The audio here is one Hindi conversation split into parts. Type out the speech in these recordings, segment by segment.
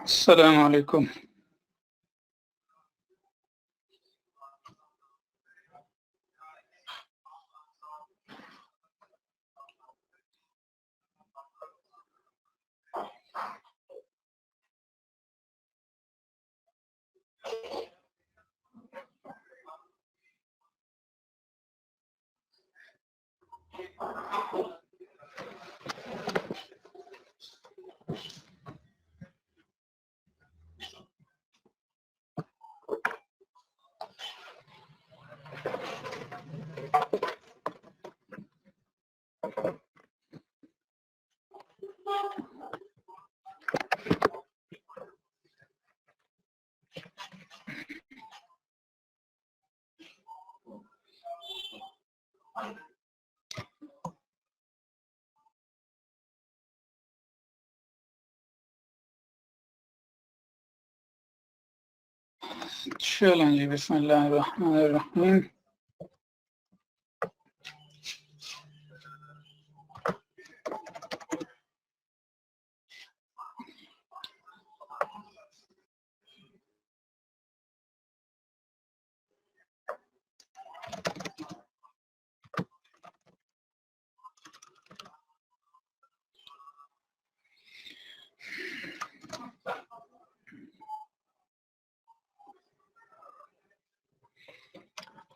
अस्सलाम वालेकुम। चलें जी, बिस्मिल्लाहिर्रहमानिर्रहीम।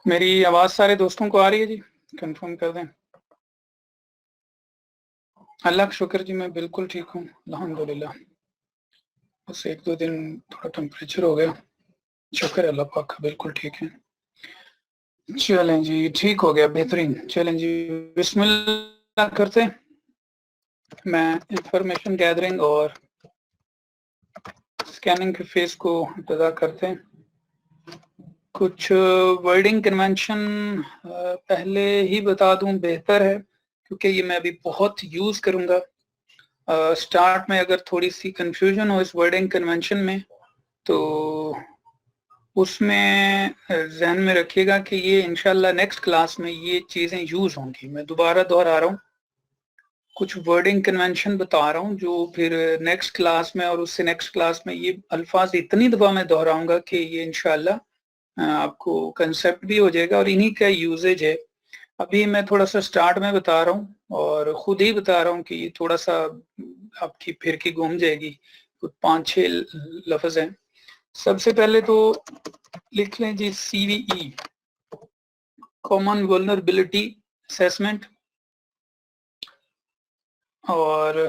मेरी आवाज़ सारे दोस्तों को आ रही है जी? कंफर्म कर दें। अल्लाह का शुक्र जी, मैं बिल्कुल ठीक हूँ, अल्हम्दुलिल्लाह। बस 1-2 दिन थोड़ा टेम्परेचर हो गया, शुक्र है अल्लाह पाक का, बिल्कुल ठीक है। चलें जी, ठीक हो गया, बेहतरीन। चलें जी, बिस्मिल्लाह करते हैं। मैं इंफॉर्मेशन गैदरिंग और स्कैनिंग के फेज़ को इब्तिदा करते हैं। कुछ वर्डिंग कन्वेंशन पहले ही बता दूं बेहतर है, क्योंकि ये मैं अभी बहुत यूज़ करूँगा। स्टार्ट में अगर थोड़ी सी कंफ्यूजन हो इस वर्डिंग कन्वेंशन में, तो उसमें जहन में रखिएगा कि ये इंशाल्लाह नेक्स्ट क्लास में ये चीज़ें यूज़ होंगी। मैं दोबारा दोहरा रहा हूँ, कुछ वर्डिंग कन्वेंशन बता रहा हूँ जो फिर नेक्स्ट क्लास में और उससे नेक्स्ट क्लास में ये अल्फाज इतनी दफ़ा मैं दोहराऊंगा कि ये इंशाल्लाह आपको कंसेप्ट भी हो जाएगा और इन्हीं का यूजेज है। अभी मैं थोड़ा सा स्टार्ट में बता रहा हूँ और खुद ही बता रहा हूँ कि ये थोड़ा सा आपकी फिर की घूम जाएगी। कुछ 5-6 लफ्ज हैं। सबसे पहले तो लिख लें जी, CVE, कॉमन वल्नरेबिलिटी असेसमेंट। और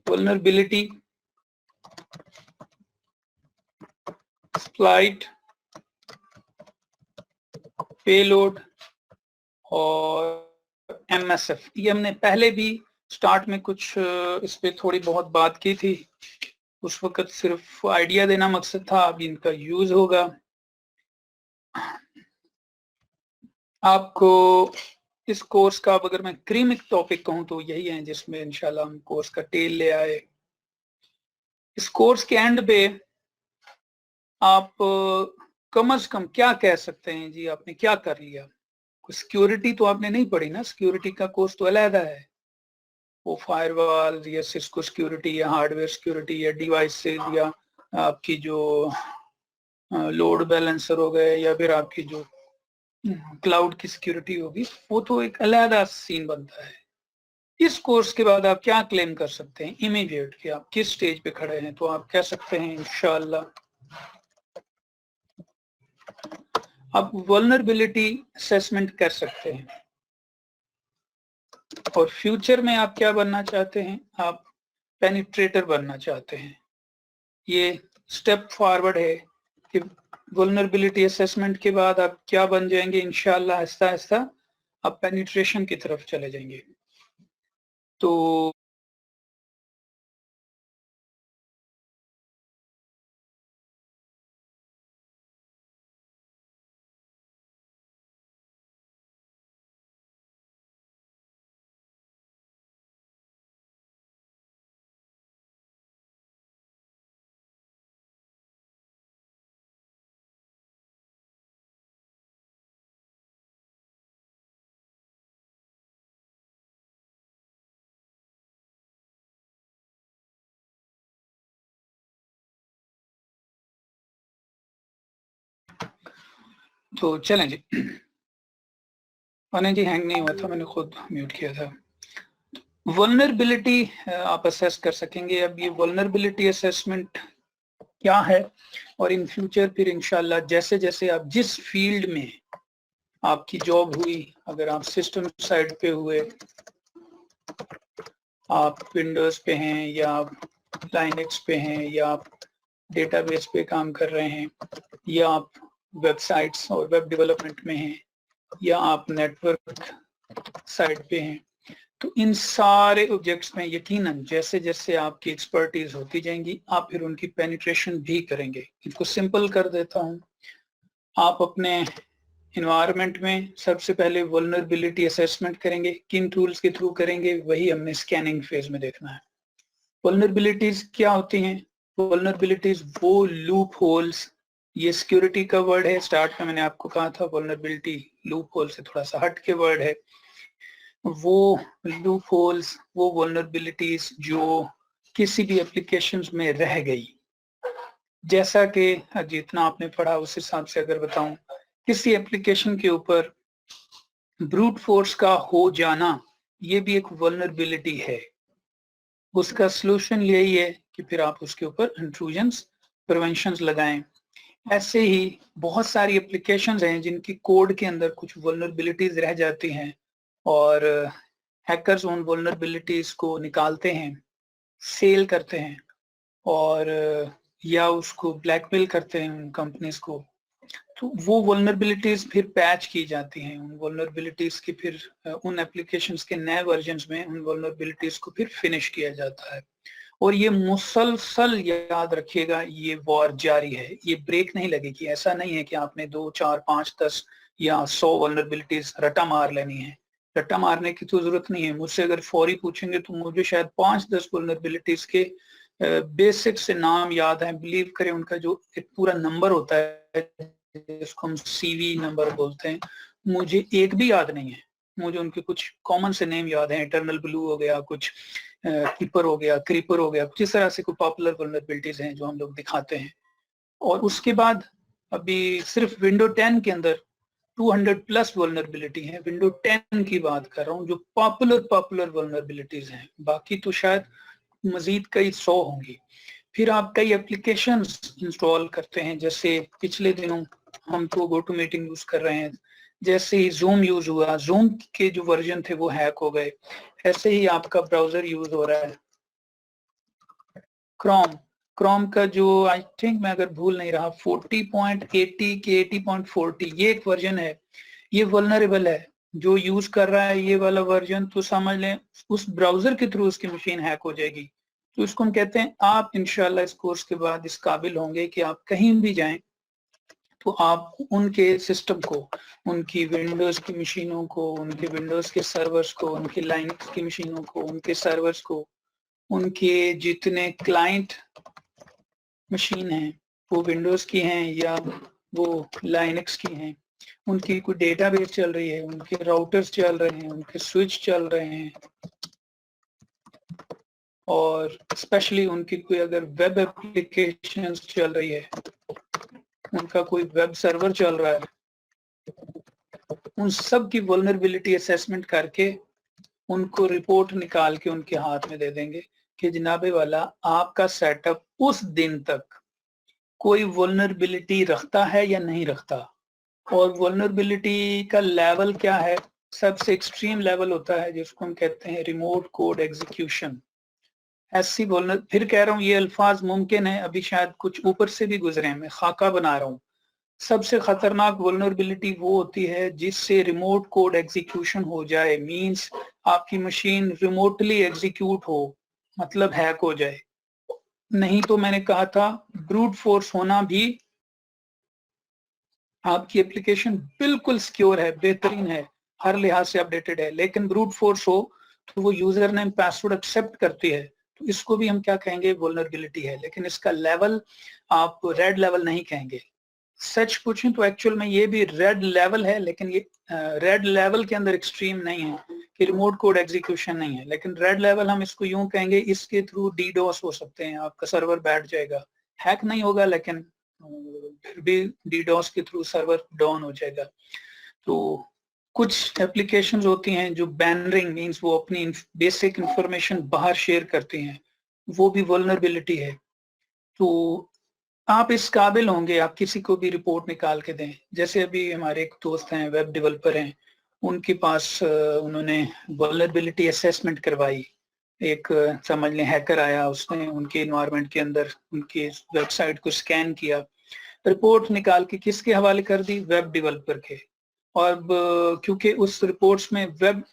वल्नरेबिलिटी, एक्सप्लॉइट, पेलोड और MSF। ये हमने पहले भी स्टार्ट में कुछ इस पे थोड़ी बहुत बात की थी। उस वक्त सिर्फ आइडिया देना मकसद था, अब इनका यूज होगा। आपको इस कोर्स का अगर मैं क्रीमिक टॉपिक कहूं तो यही है जिसमें इंशाल्लाह हम कोर्स का टेल ले आए। इस कोर्स के एंड पे आप कम से कम क्या कह सकते हैं जी, आपने क्या कर लिया? सिक्योरिटी तो आपने नहीं पढ़ी ना, सिक्योरिटी का कोर्स तो अलग है। वो फायरवॉल या सिस्को सिक्योरिटी या हार्डवेयर सिक्योरिटी या डिवाइसेस या आपकी जो लोड बैलेंसर हो गए या फिर आपकी जो क्लाउड की सिक्योरिटी होगी, वो तो एक अलग सीन बनता है। इस कोर्स के बाद आप क्या क्लेम कर सकते हैं इमीडिएट कि आप किस स्टेज पे खड़े हैं? तो आप कह सकते हैं इंशाल्लाह आप वल्नरेबिलिटी असेसमेंट कर सकते हैं। और फ्यूचर में आप क्या बनना चाहते हैं? आप पेनिट्रेटर बनना चाहते हैं। ये स्टेप फॉरवर्ड है कि वल्नरेबिलिटी असेसमेंट के बाद आप क्या बन जाएंगे इंशाल्लाह, आहिस्ता आहिस्ता आप पेनिट्रेशन की तरफ चले जाएंगे। तो तो चलें जी, जी हैंग नहीं हुआ था, मैंने खुद म्यूट किया था। वल्नरेबिलिटी आप असेस कर सकेंगे। अब ये वल्नरेबिलिटी असेसमेंट क्या है, और इन फ्यूचर फिर इंशाल्लाह जैसे जैसे आप जिस फील्ड में आपकी जॉब हुई, अगर आप सिस्टम साइड पे हुए, आप विंडोज पे हैं या आप लाइनक्स पे हैं या आप डेटाबेस पे काम कर रहे हैं या आप वेबसाइट्स और वेब डेवलपमेंट में हैं या आप नेटवर्क साइड पे हैं, तो इन सारे ऑब्जेक्ट्स में यकीनन जैसे जैसे आपकी एक्सपर्टीज होती जाएंगी आप फिर उनकी पेनिट्रेशन भी करेंगे। इसको सिंपल कर देता हूं, आप अपने इन्वायरमेंट में सबसे पहले वल्नरेबिलिटी असेसमेंट करेंगे। किन टूल्स के थ्रू करेंगे, वही हमने स्कैनिंग फेज में देखना है। वल्नरेबिलिटीज क्या होती हैं? वल्नरेबिलिटीज वो लूप होल्स, ये सिक्योरिटी का वर्ड है, स्टार्ट में मैंने आपको कहा था वल्नरेबिलिटी लूप होल से थोड़ा सा हट के वर्ड है। वो लूप होल्स, वो वल्नरेबिलिटीज जो किसी भी एप्लीकेशंस में रह गई, जैसा कि जितना आपने पढ़ा उस हिसाब से अगर बताऊं, किसी एप्लीकेशन के ऊपर ब्रूट फोर्स का हो जाना, ये भी एक वल्नरेबिलिटी है। उसका सलूशन यही है कि फिर आप उसके ऊपर इंट्रूजन्स प्रिवेंशंस लगाएं। ऐसे ही बहुत सारी एप्लीकेशंस हैं जिनकी कोड के अंदर कुछ वल्नरेबिलिटीज रह जाती हैं और हैकर्स उन वल्नरेबिलिटीज को निकालते हैं, सेल करते हैं और या उसको ब्लैकमेल करते हैं उन कंपनीज को। तो वो वल्नरेबिलिटीज फिर पैच की जाती हैं, उन वल्नरेबिलिटीज की फिर उन एप्लीकेशंस के नए वर्जन्स में उन वल्नरेबिलिटीज को फिर फिनिश किया जाता है। और ये मुसलसल याद रखिएगा, ये वॉर जारी है, ये ब्रेक नहीं लगेगी। ऐसा नहीं है कि आपने 2, 4, 5, 10 या 100 वल्नरेबिलिटीज रट्टा मार लेनी है। रट्टा मारने की तो जरूरत नहीं है। मुझसे अगर फौरी पूछेंगे तो मुझे शायद 5-10 वल्नरेबिलिटीज के बेसिक से नाम याद है। बिलीव करें, उनका जो एक पूरा नंबर होता है जिसको हम सीवी नंबर बोलते हैं, मुझे एक भी याद नहीं है। मुझे उनके कुछ कॉमन से नेम याद है, इटर्नल ब्लू हो गया, कुछ कीपर हो गया, क्रीपर हो गया, जिस तरह से कोई पॉपुलर वल्नरेबिलिटीज हैं जो हम लोग दिखाते हैं। और उसके बाद अभी सिर्फ विंडो 10 के अंदर 200 प्लस वल्नरेबिलिटी है। विंडो 10 की बात कर रहा हूँ जो पॉपुलर वल्नरेबिलिटीज हैं, बाकी तो शायद मजीद कई 100 होंगी। फिर आप कई एप्लीकेशंस इंस्टॉल करते हैं, जैसे पिछले दिनों हम तो गो टू मीटिंग यूज कर रहे हैं, जैसे ही जूम यूज हुआ, जूम के जो वर्जन थे वो हैक हो गए। ऐसे ही आपका ब्राउजर यूज हो रहा है, क्रोम का जो आई थिंक मैं अगर भूल नहीं रहा 40.80 के 80.40 ये एक वर्जन है, ये वल्नरेबल है। जो यूज कर रहा है ये वाला वर्जन, तो समझ लें उस ब्राउजर के थ्रू उसकी मशीन हैक हो जाएगी। तो इसको हम कहते हैं, आप इंशाल्लाह इस कोर्स के बाद इस काबिल होंगे कि आप कहीं भी जाएं तो आप उनके सिस्टम को, उनकी विंडोज की मशीनों को, उनके विंडोज के सर्वर्स को, उनकी लाइनक्स की मशीनों को, उनके सर्वर्स को, उनके जितने क्लाइंट मशीन हैं वो विंडोज की हैं या वो लाइनक्स की हैं, उनकी कोई डेटाबेस चल रही है, उनके राउटर्स चल रहे हैं, उनके स्विच चल रहे हैं, और स्पेशली उनकी कोई अगर वेब एप्लीकेशंस चल रही है, उनका कोई वेब सर्वर चल रहा है, उन सब की वल्नरेबिलिटी असेसमेंट करके उनको रिपोर्ट निकाल के उनके हाथ में दे देंगे कि जनाबे वाला आपका सेटअप उस दिन तक कोई वल्नरेबिलिटी रखता है या नहीं रखता। और वल्नरेबिलिटी का लेवल क्या है? सबसे एक्सट्रीम लेवल होता है जिसको हम कहते हैं रिमोट कोड एग्जीक्यूशन। ऐसी वल्नर, फिर कह रहा हूँ ये अल्फाज मुमकिन है अभी शायद कुछ ऊपर से भी गुजरे हैं, मैं खाका बना रहा हूँ। सबसे खतरनाक वल्नरेबिलिटी वो होती है जिससे रिमोट कोड एग्जीक्यूशन हो जाए, मींस आपकी मशीन रिमोटली एग्जीक्यूट हो, मतलब हैक हो जाए। नहीं तो मैंने कहा था ब्रूट फोर्स होना भी, आपकी एप्लीकेशन बिल्कुल सिक्योर है, बेहतरीन है, हर लिहाज से अपडेटेड है, लेकिन ब्रूट फोर्स हो तो वो यूजर नेम पासवर्ड एक्सेप्ट करती है, तो इसको भी हम क्या कहेंगे? वल्नरेबिलिटी है। लेकिन इसका लेवल आप रेड लेवल नहीं कहेंगे। सच पूछें तो एक्चुअल में ये भी रेड लेवल है, लेकिन ये रेड लेवल के अंदर एक्सट्रीम नहीं है कि रिमोट कोड एग्जीक्यूशन नहीं है, लेकिन रेड लेवल हम इसको यूं कहेंगे, इसके थ्रू डीडोस हो सकते हैं, आपका सर्वर बैठ जाएगा, हैक नहीं होगा लेकिन फिर भी DDoS के थ्रू सर्वर डाउन हो जाएगा। तो कुछ एप्लीकेशंस होती हैं जो बैनरिंग मींस वो अपनी बेसिक इंफॉर्मेशन बाहर शेयर करती हैं, वो भी वल्नरेबिलिटी है। तो आप इस काबिल होंगे आप किसी को भी रिपोर्ट निकाल के दें। जैसे अभी हमारे एक दोस्त हैं, वेब डेवलपर हैं, उनके पास उन्होंने वल्नरेबिलिटी असेसमेंट करवाई। एक समझ लें हैकर आया, उसने उनके इन्वायरमेंट के अंदर उनकी वेबसाइट को स्कैन किया, रिपोर्ट निकाल के किसके हवाले कर दी, वेब डेवलपर के। और क्योंकि उस रिपोर्ट्स में वेब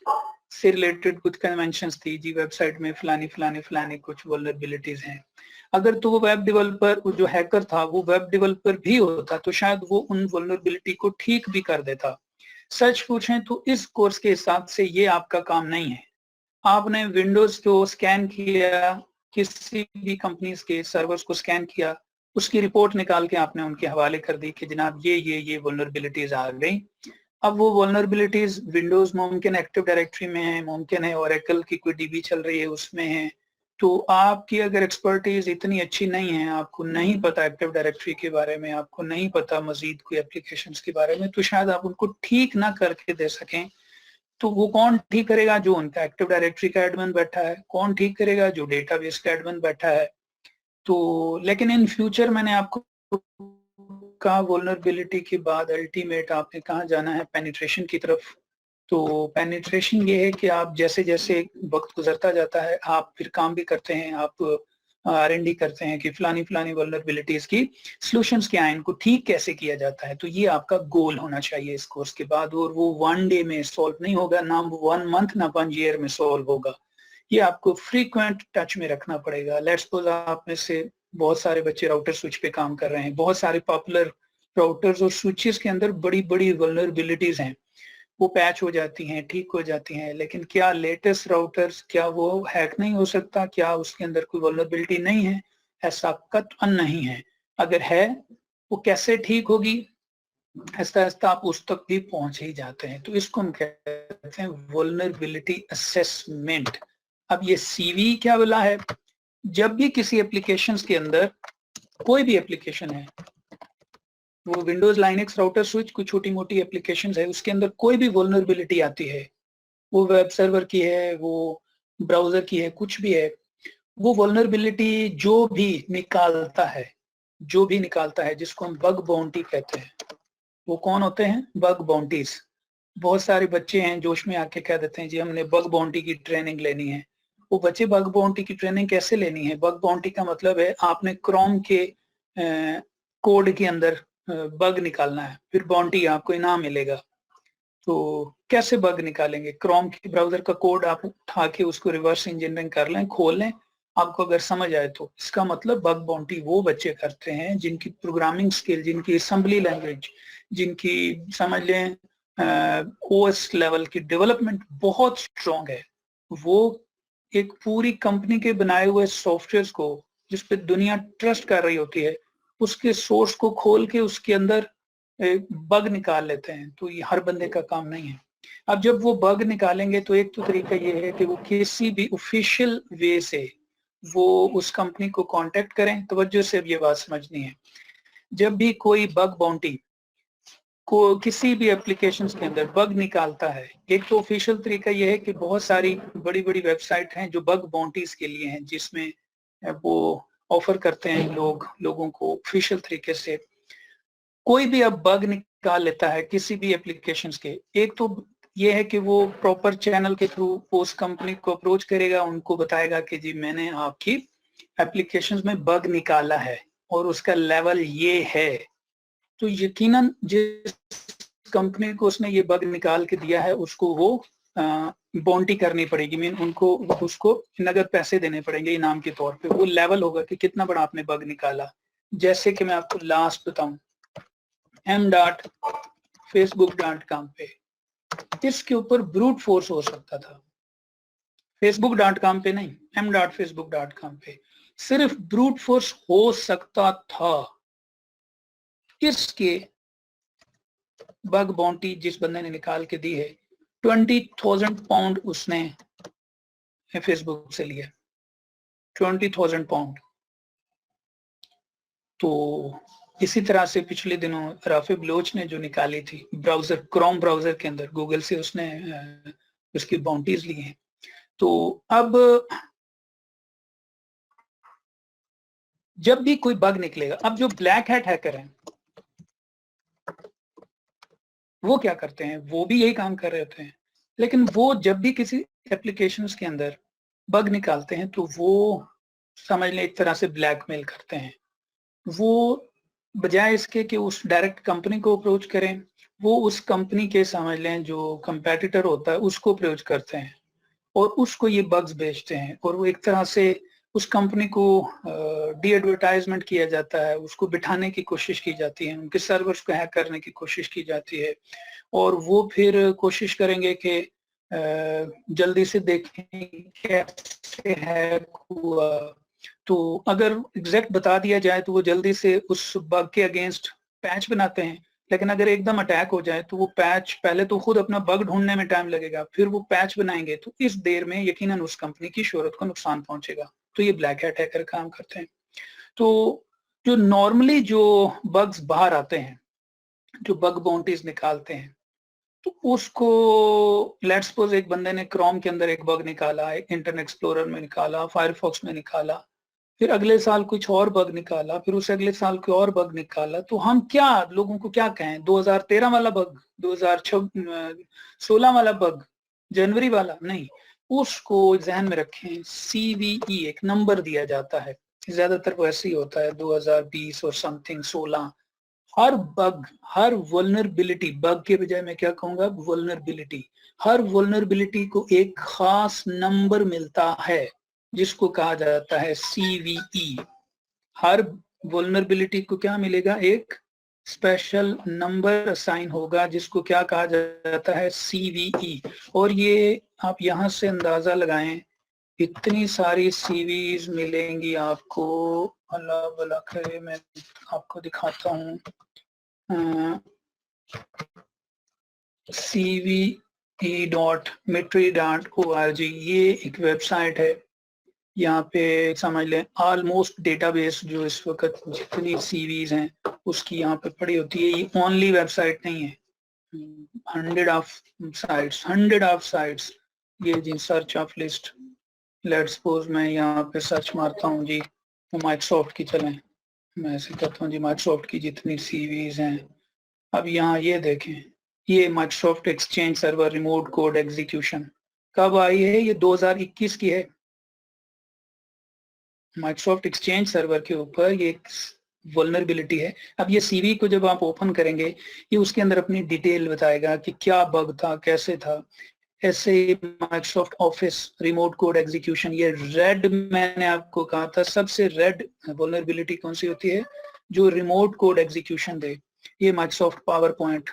से रिलेटेड कुछ कन्वेंशंस थी जी, वेबसाइट में फलानी फलानी फलानी कुछ वल्नरेबिलिटीज हैं। अगर तो वो वेब डेवलपर, जो हैकर था वो वेब डेवलपर भी होता तो शायद वो उन वल्नरेबिलिटी को ठीक भी कर देता। सच पूछें तो इस कोर्स के हिसाब से ये आपका काम नहीं है। आपने विंडोज को स्कैन किया, किसी भी कंपनीज के सर्वर्स को स्कैन किया, उसकी रिपोर्ट निकाल के आपने उनके हवाले कर दी कि जनाब ये वल्नरेबिलिटीज आ गई। अब वो वल्नरेबिलिटीज विंडोज मुमकिन एक्टिव डायरेक्टरी में है, मुमकिन है ओरेकल की कोई डीबी चल रही है उसमें है। तो आपकी अगर एक्सपर्टीज इतनी अच्छी नहीं है, आपको नहीं पता एक्टिव डायरेक्टरी के बारे में, आपको नहीं पता मजीद कोई एप्लीकेशंस के बारे में, तो शायद आप उनको ठीक ना करके दे सकें। तो वो कौन ठीक करेगा, जो उनका एक्टिव डायरेक्टरी का एडमिन बैठा है। कौन ठीक करेगा, जो डेटाबेस का एडमिन बैठा है। तो लेकिन इन फ्यूचर मैंने आपको कहा वल्नरेबिलिटी के बाद अल्टीमेट आपने कहाँ जाना है, पेनिट्रेशन की तरफ। तो पेनिट्रेशन ये है कि आप जैसे जैसे वक्त गुजरता जाता है आप फिर काम भी करते हैं, आप R&D करते हैं कि फलानी फलानी वल्नरेबिलिटीज की सॉल्यूशंस क्या हैं, इनको ठीक कैसे किया जाता है। तो ये आपका गोल होना चाहिए इस कोर्स के बाद, और वो 1 डे में सॉल्व नहीं होगा, ना 1 मंथ ना 1 ईयर में सॉल्व होगा। ये आपको फ्रीक्वेंट टच में रखना पड़ेगा। लेट्स सपोज आप में से बहुत सारे बच्चे राउटर स्विच पे काम कर रहे हैं, बहुत सारे पॉपुलर राउटर्स और स्विचेस के अंदर बड़ी बड़ी वल्नरेबिलिटीज हैं, वो पैच हो जाती हैं, ठीक हो जाती हैं, लेकिन क्या लेटेस्ट राउटर्स, क्या वो हैक नहीं हो सकता, क्या उसके अंदर कोई वल्नरेबिलिटी नहीं है? ऐसा कतई नहीं है। अगर है वो कैसे ठीक होगी, आहिस्ता आहिस्ता आप उस तक भी पहुंच ही जाते हैं। तो इसको हम कहते हैं वल्नरेबिलिटी असेसमेंट। अब ये CV क्या बोला है, जब भी किसी एप्लीकेशंस के अंदर, कोई भी एप्लीकेशन है, वो विंडोज लाइनक्स राउटर स्विच कोई छोटी मोटी एप्लीकेशन है, उसके अंदर कोई भी वल्नरेबिलिटी आती है, वो वेब सर्वर की है, वो ब्राउजर की है, कुछ भी है, वो वल्नरेबिलिटी जो भी निकालता है जिसको हम बग बाउंटी कहते हैं, वो कौन होते हैं, बग बाउंटीज। बहुत सारे बच्चे हैं जोश में आके कह देते हैं जी हमने बग बाउंटी की ट्रेनिंग लेनी है। वो बच्चे बग बाउंटी की ट्रेनिंग कैसे लेनी है, बग बाउंटी का मतलब है आपने क्रोम के कोड के अंदर बग निकालना है, फिर बाउंटी आपको इनाम मिलेगा। तो कैसे बग निकालेंगे, क्रोम के ब्राउजर का कोड आप उठा के उसको रिवर्स इंजीनियरिंग कर लें, खोल लें, आपको अगर समझ आए तो। इसका मतलब बग बाउंटी वो बच्चे करते हैं जिनकी प्रोग्रामिंग स्किल, जिनकी असेंबली लैंग्वेज, जिनकी समझ लें OS लेवल की डेवलपमेंट बहुत स्ट्रॉन्ग है। वो एक पूरी कंपनी के बनाए हुए सॉफ्टवेयर को, जिस पे दुनिया ट्रस्ट कर रही होती है, उसके सोर्स को खोल के उसके अंदर बग निकाल लेते हैं। तो ये हर बंदे का काम नहीं है। अब जब वो बग निकालेंगे तो एक तो तरीका ये है कि वो किसी भी ऑफिशियल वे से वो उस कंपनी को कांटेक्ट करें। तवज्जो से अब ये बात समझनी है, जब भी कोई बग बाउंटी को किसी भी एप्लीकेशंस के अंदर बग निकालता है, एक तो ऑफिशियल तरीका यह है कि बहुत सारी बड़ी बड़ी वेबसाइट हैं जो बग बाउंटीज के लिए हैं, जिसमें वो ऑफर करते हैं लोगों को ऑफिशियल तरीके से। कोई भी अब बग निकाल लेता है किसी भी एप्लीकेशंस के, एक तो ये है कि वो प्रॉपर चैनल के थ्रू उस कंपनी को अप्रोच करेगा, उनको बताएगा कि जी मैंने आपकी एप्लीकेशंस में बग निकाला है और उसका लेवल ये है। तो यकीनन जिस कंपनी को उसने ये बग निकाल के दिया है उसको वो बाउंटी करनी पड़ेगी, मीन उनको उसको नगद पैसे देने पड़ेंगे इनाम के तौर पे। वो लेवल होगा कि कितना बड़ा आपने बग निकाला। जैसे कि मैं आपको लास्ट बताऊं, m.facebook.com पे, इसके ऊपर ब्रूट फोर्स हो सकता था, facebook.com पे नहीं, m.facebook.com पे सिर्फ ब्रूट फोर्स हो सकता था। इसके बग बाउंटी जिस बंदे ने निकाल के दी है, 20,000 पाउंड उसने फेसबुक से लिया, 20,000 पाउंड। तो इसी तरह से पिछले दिनों राफे बलोच ने जो निकाली थी ब्राउजर, क्रोम ब्राउजर के अंदर, गूगल से उसने उसकी बाउंटीज ली हैं। तो अब जब भी कोई बग निकलेगा, अब जो ब्लैक हैट हैकर हैं वो क्या करते हैं, वो भी यही काम कर रहे होते हैं, लेकिन वो जब भी किसी एप्लीकेशंस के अंदर बग निकालते हैं तो वो समझ लें एक तरह से ब्लैकमेल करते हैं। वो बजाय इसके कि उस डायरेक्ट कंपनी को अप्रोच करें, वो उस कंपनी के समझ लें जो कंपेटिटर होता है उसको अप्रोच करते हैं और उसको ये बग्स बेचते हैं, और वो एक तरह से उस कंपनी को डी एडवर्टाइजमेंट किया जाता है, उसको बिठाने की कोशिश की जाती है, उनके सर्वर्स को हैक करने की कोशिश की जाती है, और वो फिर कोशिश करेंगे कि जल्दी से देखें कैसे हैक हुआ। तो अगर एग्जैक्ट बता दिया जाए तो वो जल्दी से उस बग के अगेंस्ट पैच बनाते हैं, लेकिन अगर एकदम अटैक हो जाए तो वो पैच, पहले तो खुद अपना बग ढूंढने में टाइम लगेगा, फिर वो पैच बनाएंगे, तो इस देर में यकीनन उस कंपनी की शोहरत को नुकसान पहुंचेगा। तो ये ब्लैक हैट हैकर काम करते हैं। तो जो नॉर्मली जो बग्स बाहर आते हैं, जो बग बाउंटीज निकालते हैं, तो उसको लेट्स सपोज एक बंदे ने क्रोम के अंदर एक बग निकाला, एक इंटरनेट एक्सप्लोरर में निकाला, फायरफॉक्स में निकाला, फिर अगले साल कुछ और बग निकाला, फिर उसे अगले साल कोई और बग निकाला, तो हम क्या लोगों को क्या कहें, 2013 वाला बग, 2016 वाला बग, जनवरी वाला नहीं, उसको जहन में रखें। CVE एक नंबर दिया जाता है, ज्यादातर वो ऐसे ही होता है 2020 और समथिंग 16। हर बग, हर वल्नरेबिलिटी, बग के बजाय मैं क्या कहूंगा, वल्नरेबिलिटी, हर वल्नरेबिलिटी को एक खास नंबर मिलता है जिसको कहा जाता है CVE। हर वल्नरेबिलिटी को क्या मिलेगा, एक स्पेशल नंबर असाइन होगा जिसको क्या कहा जाता है, CVE। और ये आप यहां से अंदाजा लगाएं, इतनी सारी सीवीज मिलेंगी आपको, अल्लाह भला करे, मैं आपको दिखाता हूँ। cve.mitri.org ये एक वेबसाइट है। यहाँ पे समझ लें ऑलमोस्ट डेटाबेस जो इस वक्त जितनी सीवीज हैं उसकी यहाँ पे पड़ी होती है। ये ओनली वेबसाइट नहीं है, 100 ऑफ साइट्स। ये जी search of list, let's suppose मैं यहाँ पे सर्च मारता हूँ जी, माइक्रोसॉफ्ट की चलें, मैं ऐसे कहता हूँ जी माइक्रोसॉफ्ट की जितनी सीवीज हैं। अब यहाँ ये देखें, ये Microsoft exchange server remote code execution कब आई है, ये 2021 की है। माइक्रोसॉफ्ट एक्सचेंज सर्वर के ऊपर ये वल्नरेबिलिटी है। अब ये सीवी को जब आप ओपन करेंगे, ये उसके अंदर अपनी डिटेल बताएगा कि क्या बग था, कैसे था। ऐसे Microsoft office remote code execution, ये रेड, मैंने आपको कहा था सबसे रेड वल्नरेबिलिटी कौन सी होती है, जो रिमोट कोड एग्जीक्यूशन दे, ये माइक्रोसॉफ्ट पावर पॉइंट।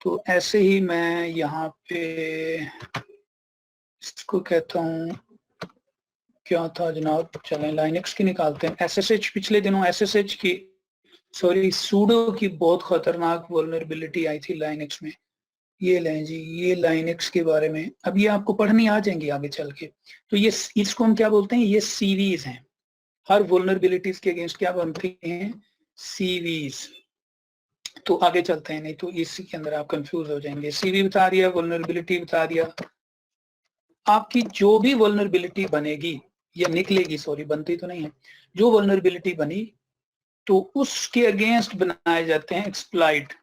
तो ऐसे ही मैं यहाँ पे इसको कहता हूँ, क्या था जनाब, चलें लाइनक्स की निकालते हैं। SSH, पिछले दिनों SSH की, सॉरी सूडो की बहुत खतरनाक वल्नरेबिलिटी आई थी लाइनक्स में। ये लें जी, ये लाइनक्स के बारे में अब ये आपको पढ़नी आ जाएंगी आगे चल के। तो ये इसको हम क्या बोलते हैं, ये सीवीज हैं। हर वल्नरेबिलिटीज के अगेंस्ट क्या बनती हैं, सीवीज। तो आगे चलते हैं, नहीं तो इसी के अंदर आप कंफ्यूज हो जाएंगे। सीवी बता दिया, वल्नरेबिलिटी बता दिया। आपकी जो भी वल्नरेबिलिटी बनेगी या निकलेगी, सॉरी बनती तो नहीं है, जो वल्नरेबिलिटी बनी तो उसके अगेंस्ट बनाए जाते हैं एक्सप्लॉइट,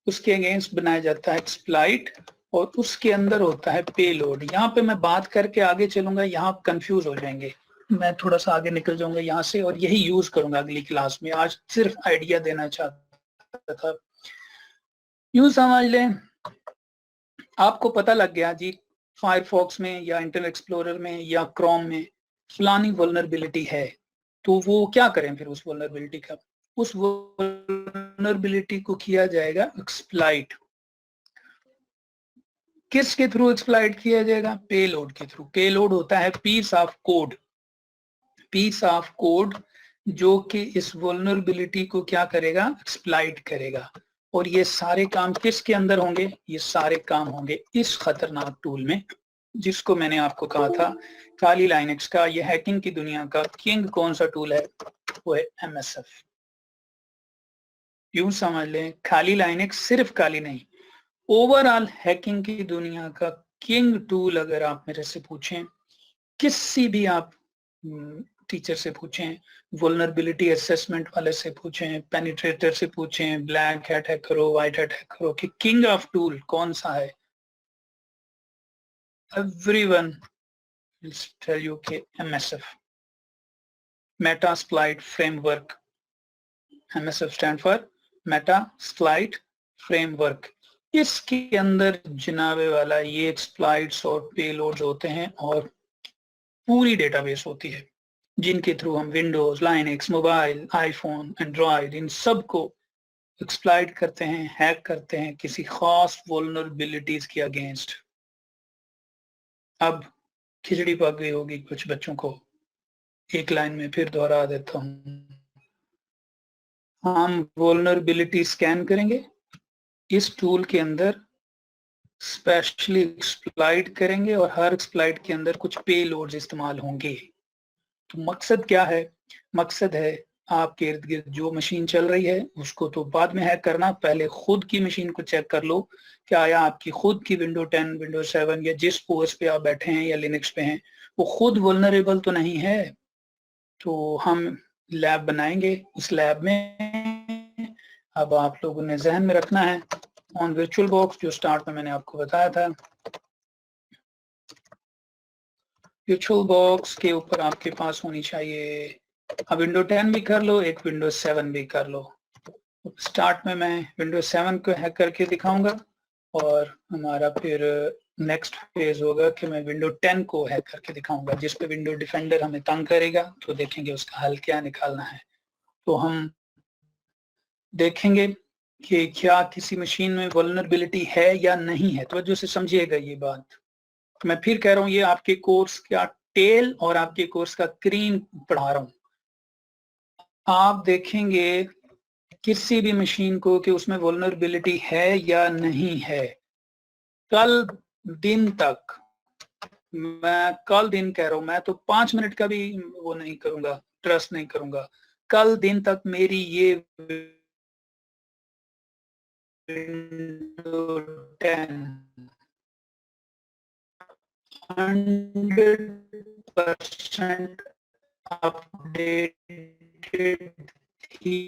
उसके अगेंस्ट बनाया जाता है एक्सप्लॉइट, और उसके अंदर होता है पेलोड। यहाँ पे मैं बात करके आगे चलूंगा, यहाँ कंफ्यूज हो जाएंगे, मैं थोड़ा सा आगे निकल जाऊंगा यहाँ से और यही यूज करूंगा अगली क्लास में। आज सिर्फ आइडिया देना चाहता था। यूं समझ लें, आपको पता लग गया जी फायरफॉक्स में या इंटरनेट एक्सप्लोरर में या क्रोम में फलानी वल्नरेबिलिटी है, तो वो क्या करें फिर उस वल्नरेबिलिटी का, उस वल्नरेबिलिटी को किया जाएगा एक्सप्लॉइट। किसके थ्रू एक्सप्लॉइट किया जाएगा, पेलोड के थ्रू। पेलोड होता है piece of code, piece of code जो कि इस वल्नरेबिलिटी को क्या करेगा, एक्सप्लॉइट करेगा। और ये सारे काम किसके अंदर होंगे, ये सारे काम होंगे इस खतरनाक टूल में, जिसको मैंने आपको कहा था काली लाइनेक्स का, ये हैकिंग की दुनिया का किंग कौन सा टूल है, वो है MSF। यूं समझ लें, खाली लाइनेक्स सिर्फ काली नहीं, ओवरऑल हैकिंग की दुनिया का किंग टूल अगर आप मेरे से पूछें, किसी भी आप टीचर से पूछें, वल्नरेबिलिटी असेसमेंट वाले से पूछें, पेनिट्रेटर से पूछें, ब्लैक हैट हैकर हो, व्हाइट हैट हैकर हो, कि किंग ऑफ टूल कौन सा है, everyone will tell you कि MSF, Metasploit Framework। MSF stand for Metasploit Framework। इसके अंदर जनाबे वाला ये एक्सप्लॉइट्स और पेलोड्स होते हैं और पूरी डेटाबेस होती है, जिनके थ्रू हम Windows, Linux, mobile, iPhone, Android, इन सब को एक्सप्लॉइट करते हैं, हैक करते हैं किसी खास वल्नरेबिलिटीज के अगेंस्ट। अब खिचड़ी पक गई होगी कुछ बच्चों को, एक लाइन में फिर दोहरा देता हूं। हम वल्नरेबिलिटी स्कैन करेंगे, इस टूल के अंदर स्पेशली एक्सप्लॉइट करेंगे और हर एक्सप्लॉइट के अंदर कुछ पेलोड्स इस्तेमाल होंगे। तो मकसद क्या है? मकसद है आपके इर्द गिर्द जो मशीन चल रही है उसको तो बाद में हैक करना, पहले खुद की मशीन को चेक कर लो कि आया आपकी खुद की विंडो 10, विंडो 7 या जिस ओएस पे आप बैठे हैं या लिनक्स पे हैं वो खुद वल्नरेबल तो नहीं है। तो हम लैब बनाएंगे, उस लैब में अब आप लोगों ने जहन में रखना है ऑन वर्चुअल बॉक्स, जो स्टार्ट में मैंने आपको बताया था, वर्चुअल बॉक्स के ऊपर आपके पास होनी चाहिए, अब विंडो 10 भी कर लो, एक विंडो 7 भी कर लो। स्टार्ट में मैं विंडो 7 को हैक करके दिखाऊंगा और हमारा फिर नेक्स्ट फेज होगा कि मैं विंडो 10 को हैक करके दिखाऊंगा, जिस पे विंडो डिफेंडर हमें तंग करेगा तो देखेंगे उसका हल क्या निकालना है। तो हम देखेंगे कि क्या किसी मशीन में वल्नरेबिलिटी है या नहीं है। तवज्जो से समझिएगा ये बात, मैं फिर कह रहा हूँ, ये आपके कोर्स का टेल और आपके कोर्स का क्रीम पढ़ा रहा हूँ। आप देखेंगे किसी भी मशीन को कि उसमें वल्नरेबिलिटी है या नहीं है। कल दिन तक, मैं कल दिन कह रहा हूं, मैं तो 5 मिनट का भी वो नहीं करूंगा, ट्रस्ट नहीं करूंगा। कल दिन तक मेरी ये विंडो 10 100% अपडेटेड थी,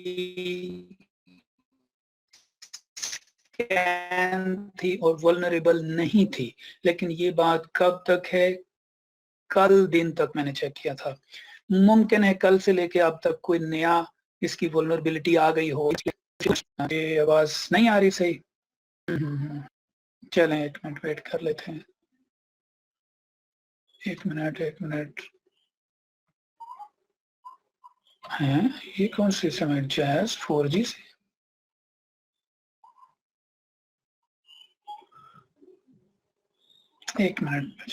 थी और वल्नरेबल नहीं थी। लेकिन ये बात कब तक है? कल दिन तक मैंने चेक किया था। मुमकिन है कल से लेके अब तक कोई नया इसकी वल्नरेबिलिटी आ गई हो। ये आवाज नहीं आ रही सही? चलें एक मिनट वेट कर लेते हैं, एक मिनट है। ये कौन सी समय जैज 4G से? एक मिनट।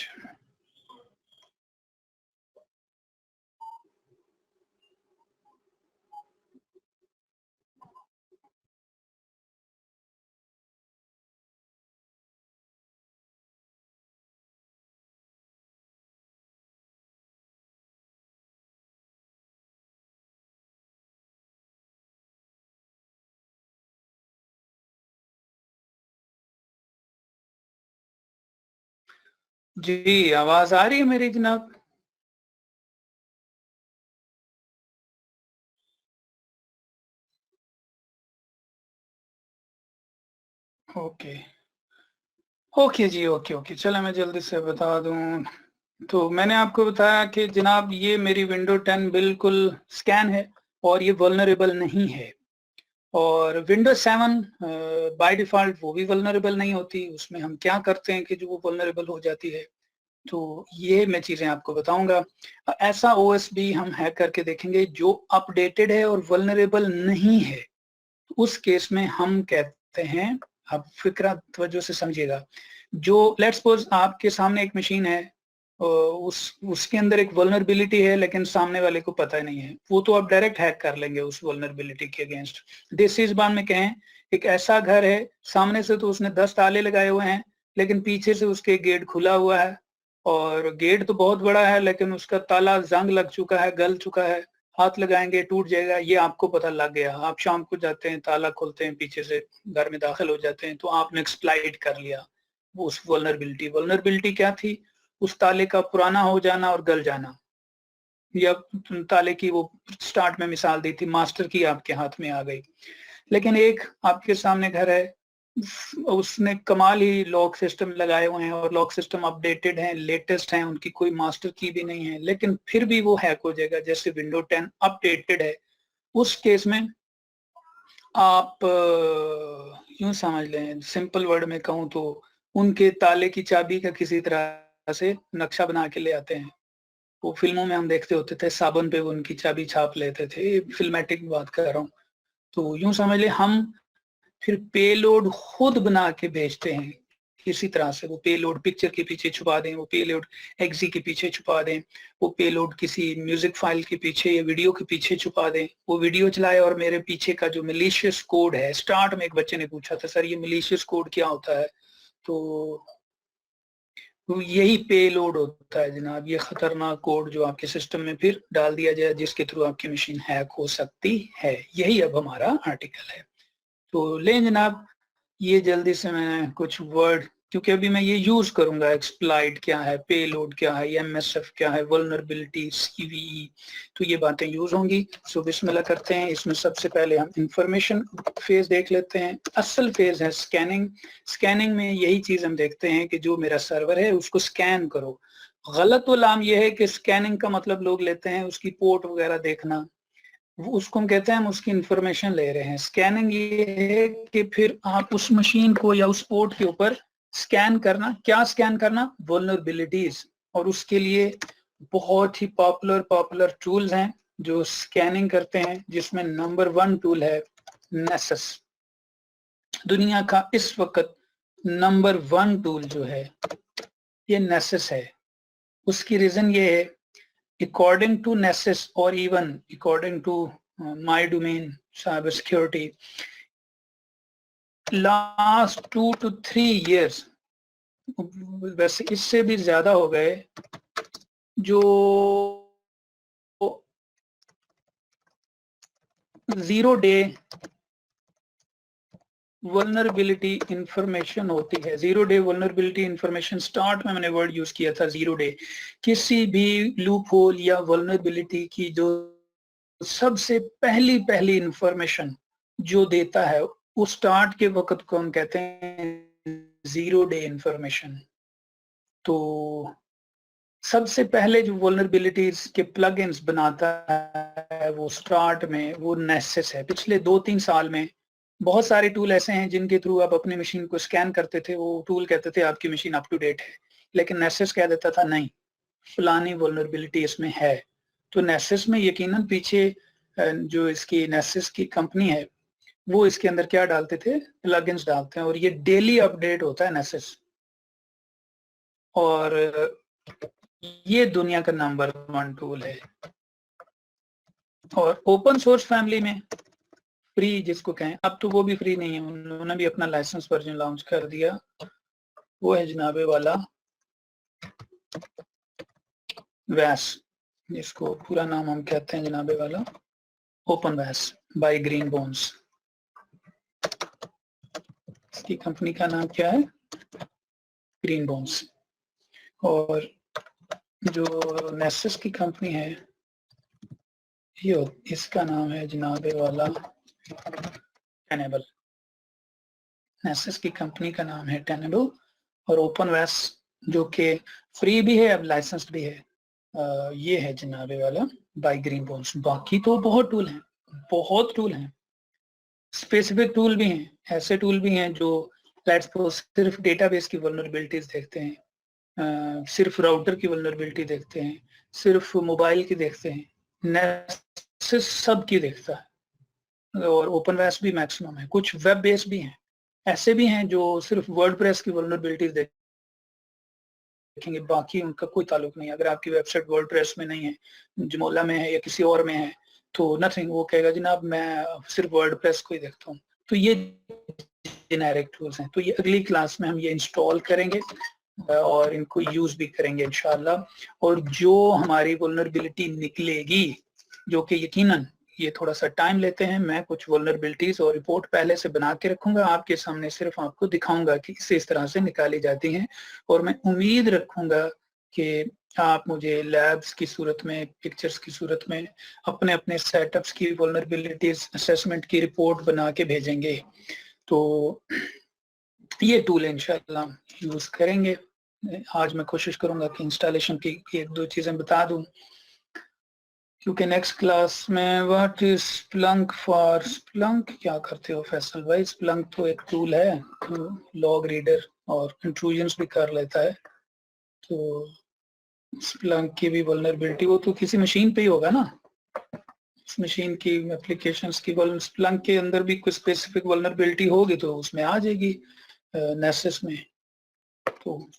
जी आवाज आ रही है मेरी जनाब? ओके ओके जी, ओके चलो मैं जल्दी से बता दूं। तो मैंने आपको बताया कि जनाब ये मेरी विंडो 10 बिल्कुल स्कैन है और ये वल्नरेबल नहीं है। और विंडो 7 बाय डिफॉल्ट वो भी वल्नरेबल नहीं होती, उसमें हम क्या करते हैं कि जो वो वल्नरेबल हो जाती है। तो ये मैं चीजें आपको बताऊंगा। ऐसा ओएस भी हम हैक करके देखेंगे जो अपडेटेड है और वल्नरेबल नहीं है। उस केस में हम कहते हैं, अब फिक्रा तवज्जो से समझिएगा, जो लेट्स सपोज आपके सामने एक मशीन है, उसके अंदर एक वल्नरेबिलिटी है लेकिन सामने वाले को पता ही नहीं है, वो तो आप डायरेक्ट हैक कर लेंगे उस वल्नरेबिलिटी के अगेंस्ट। देसी जुबान में कहें, एक ऐसा घर है, सामने से तो उसने 10 ताले लगाए हुए हैं लेकिन पीछे से उसके गेट खुला हुआ है, और गेट तो बहुत बड़ा है लेकिन उसका ताला जंग लग चुका है, गल चुका है, हाथ लगाएंगे टूट जाएगा, ये आपको पता लग गया। आप शाम को जाते हैं, ताला खोलते हैं, पीछे से घर में दाखिल हो जाते हैं, तो आपने एक्सप्लॉइट कर लिया वो उस वल्नरेबिलिटी। वल्नरेबिलिटी क्या थी? उस ताले का पुराना हो जाना और गल जाना। या ताले की वो स्टार्ट में मिसाल दी थी, मास्टर की आपके हाथ में आ गई। लेकिन एक आपके सामने घर है, उसने कमाल ही लॉक सिस्टम लगाए हुए हैं और लॉक सिस्टम अपडेटेड हैं, लेटेस्ट हैं, उनकी कोई मास्टर की भी नहीं है, लेकिन फिर भी वो हैक हो जाएगा। जैसे विंडो 10 अपडेटेड है, उस केस में आप यूं समझ लें, सिंपल वर्ड में कहूं तो उनके ताले की चाबी का किसी तरह से नक्शा बना के ले आते हैं। वो फिल्मों में हम देखते होते थे, साबुन पे वो उनकी चाबी छाप लेते थे, फिल्मेटिक बात कर रहा हूँ। तो यूं समझ ले, हम फिर पेलोड खुद बना के भेजते हैं। किसी तरह से वो पेलोड पिक्चर के पीछे छुपा दें, वो पेलोड एक्सी के पीछे छुपा दें, वो पेलोड किसी म्यूजिक फाइल के पीछे या वीडियो के पीछे छुपा दें, वो वीडियो चलाए और मेरे पीछे का जो मलिशियस कोड है, स्टार्ट में एक बच्चे ने पूछा था सर ये मलिशियस कोड क्या होता है, तो यही पेलोड होता है जनाब, ये खतरनाक कोड जो आपके सिस्टम में फिर डाल दिया जाए, जिसके थ्रू आपकी मशीन हैक हो सकती है। यही अब हमारा आर्टिकल है। तो लें जनाब, ये जल्दी से मैं कुछ वर्ड, क्योंकि अभी मैं ये यूज करूंगा, एक्सप्लॉइट क्या है, पेलोड क्या है, एमएसएफ क्या है, वल्नरेबिलिटी, सीवीई, तो ये बातें यूज होंगी। सो बिस्मिल्लाह करते हैं। इसमें सबसे पहले हम इंफॉर्मेशन फेज देख लेते हैं। असल फेज है स्कैनिंग। स्कैनिंग में यही चीज हम देखते हैं कि जो मेरा सर्वर है उसको स्कैन करो। गलत वालाम यह है कि स्कैनिंग का मतलब लोग लेते हैं उसकी पोर्ट वगैरह देखना, उसको हम कहते हैं हम उसकी इंफॉर्मेशन ले रहे हैं। स्कैनिंग ये है कि फिर आप उस मशीन को या उस पोर्ट के ऊपर स्कैन करना। क्या स्कैन करना? वल्नरेबिलिटीज। और उसके लिए बहुत ही पॉपुलर टूल्स हैं जो स्कैनिंग करते हैं, जिसमें नंबर 1 टूल है नेसस। दुनिया का इस वक्त नंबर 1 टूल जो है ये नेसस है। उसकी रीजन ये है, according to Nessus or even according to my domain cybersecurity, last 2 to 3 years, वैसे इससे भी ज्यादा हो गए, जो 0 डे वल्नरेबिलिटी इंफॉर्मेशन होती है। 0 डे वल्नरेबिलिटी इंफॉर्मेशन, स्टार्ट में मैंने वर्ड यूज किया था 0 डे। किसी भी लूप होल या वल्नरेबिलिटी की जो सबसे पहली इंफॉर्मेशन जो देता है, उस स्टार्ट के वक्त को हम कहते हैं 0 डे इंफॉर्मेशन। तो सबसे पहले जो वल्नरेबिलिटीज के प्लगइन्स बनाता है वो स्टार्ट में वो नेसेस है। पिछले 2-3 साल में बहुत सारे टूल ऐसे हैं जिनके थ्रू आप अपनी मशीन को स्कैन करते थे, वो टूल कहते थे आपकी मशीन अप टू डेट है, लेकिन नेसेस कह देता था नहीं, फलानी वल्नरेबिलिटी इसमें है। तो नेसेस में यकीनन पीछे जो इसकी नेसेस की कंपनी है वो इसके अंदर क्या डालते थे? प्लगइन्स डालते हैं, और ये डेली अपडेट होता है नेसेस। और ये दुनिया का नंबर 1 टूल है। और ओपन सोर्स फैमिली में फ्री जिसको कहें, अब तो वो भी फ्री नहीं है, उन्होंने भी अपना लाइसेंस वर्जन लॉन्च कर दिया, वो है जनाबे वाला वैस, जिसको पूरा नाम हम कहते हैं जनाबे वाला ओपन वैस बाय ग्रीन बोन्स। इसकी कंपनी का नाम क्या है? Green bones. और जो नेसेस की कंपनी है ये, इसका नाम है जनाबे वाला टेनेबल। नेसेस की कंपनी का नाम है टेनेबल। और ओपन वैस जो कि फ्री भी है, अब लाइसेंस्ड भी है, ये है जनाबे वाला बाय ग्रीन बोन्स। बाकी तो बहुत टूल हैं, स्पेसिफिक टूल भी हैं, ऐसे टूल भी हैं जो लेट्स सपोज सिर्फ डेटाबेस की वल्नरेबिलिटीज देखते हैं, सिर्फ राउटर की वल्नरेबिलिटी देखते हैं, सिर्फ मोबाइल की देखते हैं, नेसेस सब की देखता है। और ओपन वैस भी मैक्सिमम है। कुछ वेब बेस्ड भी हैं, ऐसे भी हैं जो सिर्फ वर्डप्रेस की वल्नरेबिलिटीज देखेंगे, बाकी उनका कोई ताल्लुक नहीं। अगर आपकी वेबसाइट वर्डप्रेस में नहीं है, जमोला में है या किसी और में है, तो नथिंग, वो कहेगा जनाब मैं सिर्फ वर्डप्रेस को ही देखता हूँ। तो ये जेनेरिक टूल्स हैं। तो ये अगली क्लास में हम ये इंस्टॉल करेंगे और इनको यूज भी करेंगे इंशाल्लाह। और जो हमारी वल्नरेबिलिटी निकलेगी, जो कि यकीनन ये थोड़ा सा टाइम लेते हैं, मैं कुछ वल्नरेबिलिटीज और रिपोर्ट पहले से बना के रखूंगा आपके सामने, सिर्फ आपको दिखाऊंगा कि इस तरह से निकाली जाती हैं। और मैं उम्मीद रखूंगा कि आप मुझे लैब्स की सूरत में, पिक्चर्स की सूरत में अपने अपने सेटअप्स की वल्नरेबिलिटीज असेसमेंट की रिपोर्ट बना के भेजेंगे। तो ये टूल इंशाल्लाह यूज करेंगे। आज मैं कोशिश करूंगा कि इंस्टॉलेशन की एक दो चीजें बता दूं, क्योंकि नेक्स्ट क्लास में what is Splunk for, Splunk क्या करते हो फैसल भाई? स्प्लंक तो एक टूल है, लॉग रीडर और इंट्रूजन्स भी कर लेता है। तो स्प्लंक की भी वल्नरेबिलिटी, वो तो किसी मशीन पे ही होगा ना, उस मशीन की एप्लीकेशंस की। स्प्लंक के अंदर भी कोई स्पेसिफिक वल्नरेबिलिटी होगी तो उसमें आ जाएगी नेसेस में। तो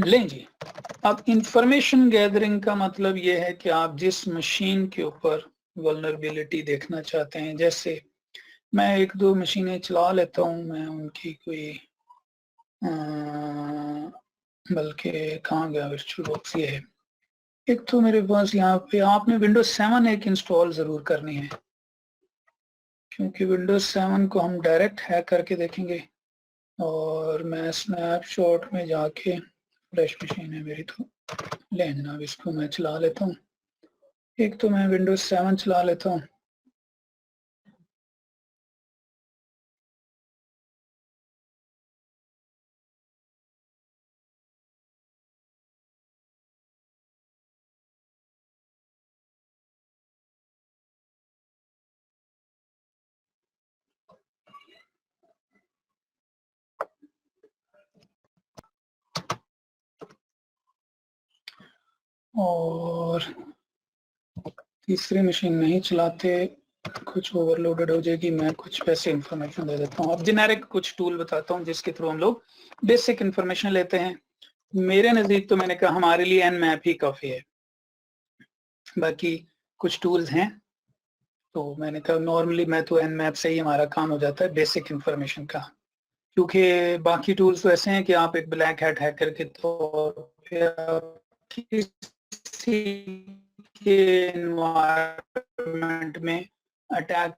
लें जी, अब इंफॉर्मेशन गैदरिंग का मतलब ये है कि आप जिस मशीन के ऊपर वल्नरेबिलिटी देखना चाहते हैं, जैसे मैं एक दो मशीनें चला लेता हूं, मैं उनकी कोई बल्कि कहाँ गया वर्चुअल बॉक्स, ये है। एक तो मेरे पास यहाँ पे आपने विंडोज 7 एक इंस्टॉल जरूर करनी है, क्योंकि विंडोज 7 को हम डायरेक्ट हैक करके देखेंगे। और मैं स्नैपशॉट में जाके, फ्लैश मशीन है मेरी तो ले जनाब, इसको मैं चला लेता हूँ। एक तो मैं विंडोज 7 चला लेता हूँ। और तीसरी मशीन नहीं चलाते, कुछ ओवरलोडेड हो जाएगी। मैं कुछ वैसे इंफॉर्मेशन दे देता हूँ। अब जेनेरिक कुछ टूल बताता हूँ जिसके थ्रू हम लोग बेसिक इंफॉर्मेशन लेते हैं। मेरे नजदीक तो मैंने कहा हमारे लिए एनमैप ही काफी है, बाकी कुछ टूल्स हैं। तो मैंने कहा नॉर्मली मैं तो एनमैप से ही हमारा काम हो जाता है बेसिक इंफॉर्मेशन का, क्योंकि बाकी टूल्स तो ऐसे हैं कि आप एक ब्लैक हैट हैकर के तौर पे किसी के एनवायरनमेंट में अटैक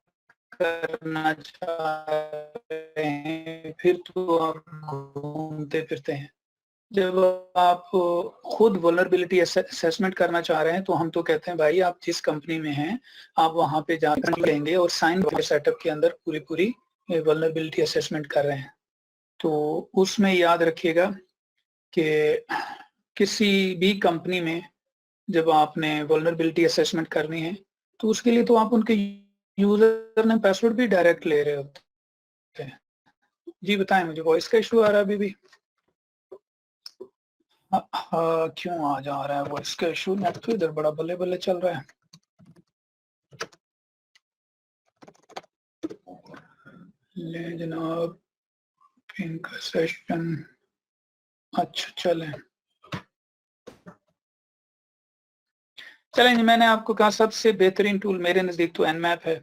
करना चाह रहे हैं, फिर तो आप घूमते फिरते हैं। जब आप खुद वल्नरेबिलिटी असेसमेंट करना चाह रहे हैं तो हम तो कहते हैं भाई आप जिस कंपनी में हैं आप वहां पे जाकर लेंगे और साइन सेटअप के अंदर पूरी पूरी वल्नरेबिलिटी असेसमेंट कर रहे हैं। तो उसमें याद रखिएगा कि किसी भी कंपनी में जब आपने वल्नरेबिलिटी असेसमेंट करनी है तो उसके लिए तो आप उनके यूजर ने पासवर्ड भी डायरेक्ट ले रहे होते हैं। जी बताएं, मुझे वॉइस का इशू आ रहा है अभी भी? क्यों आ जा रहा है वॉइस का इशू? नेट तो इधर बड़ा बल्ले बल्ले चल रहा है। ले जनाब, पिंक सेशन, अच्छा चलें चलें जी। मैंने आपको कहा सबसे बेहतरीन टूल मेरे नजदीक तो एनमैप है।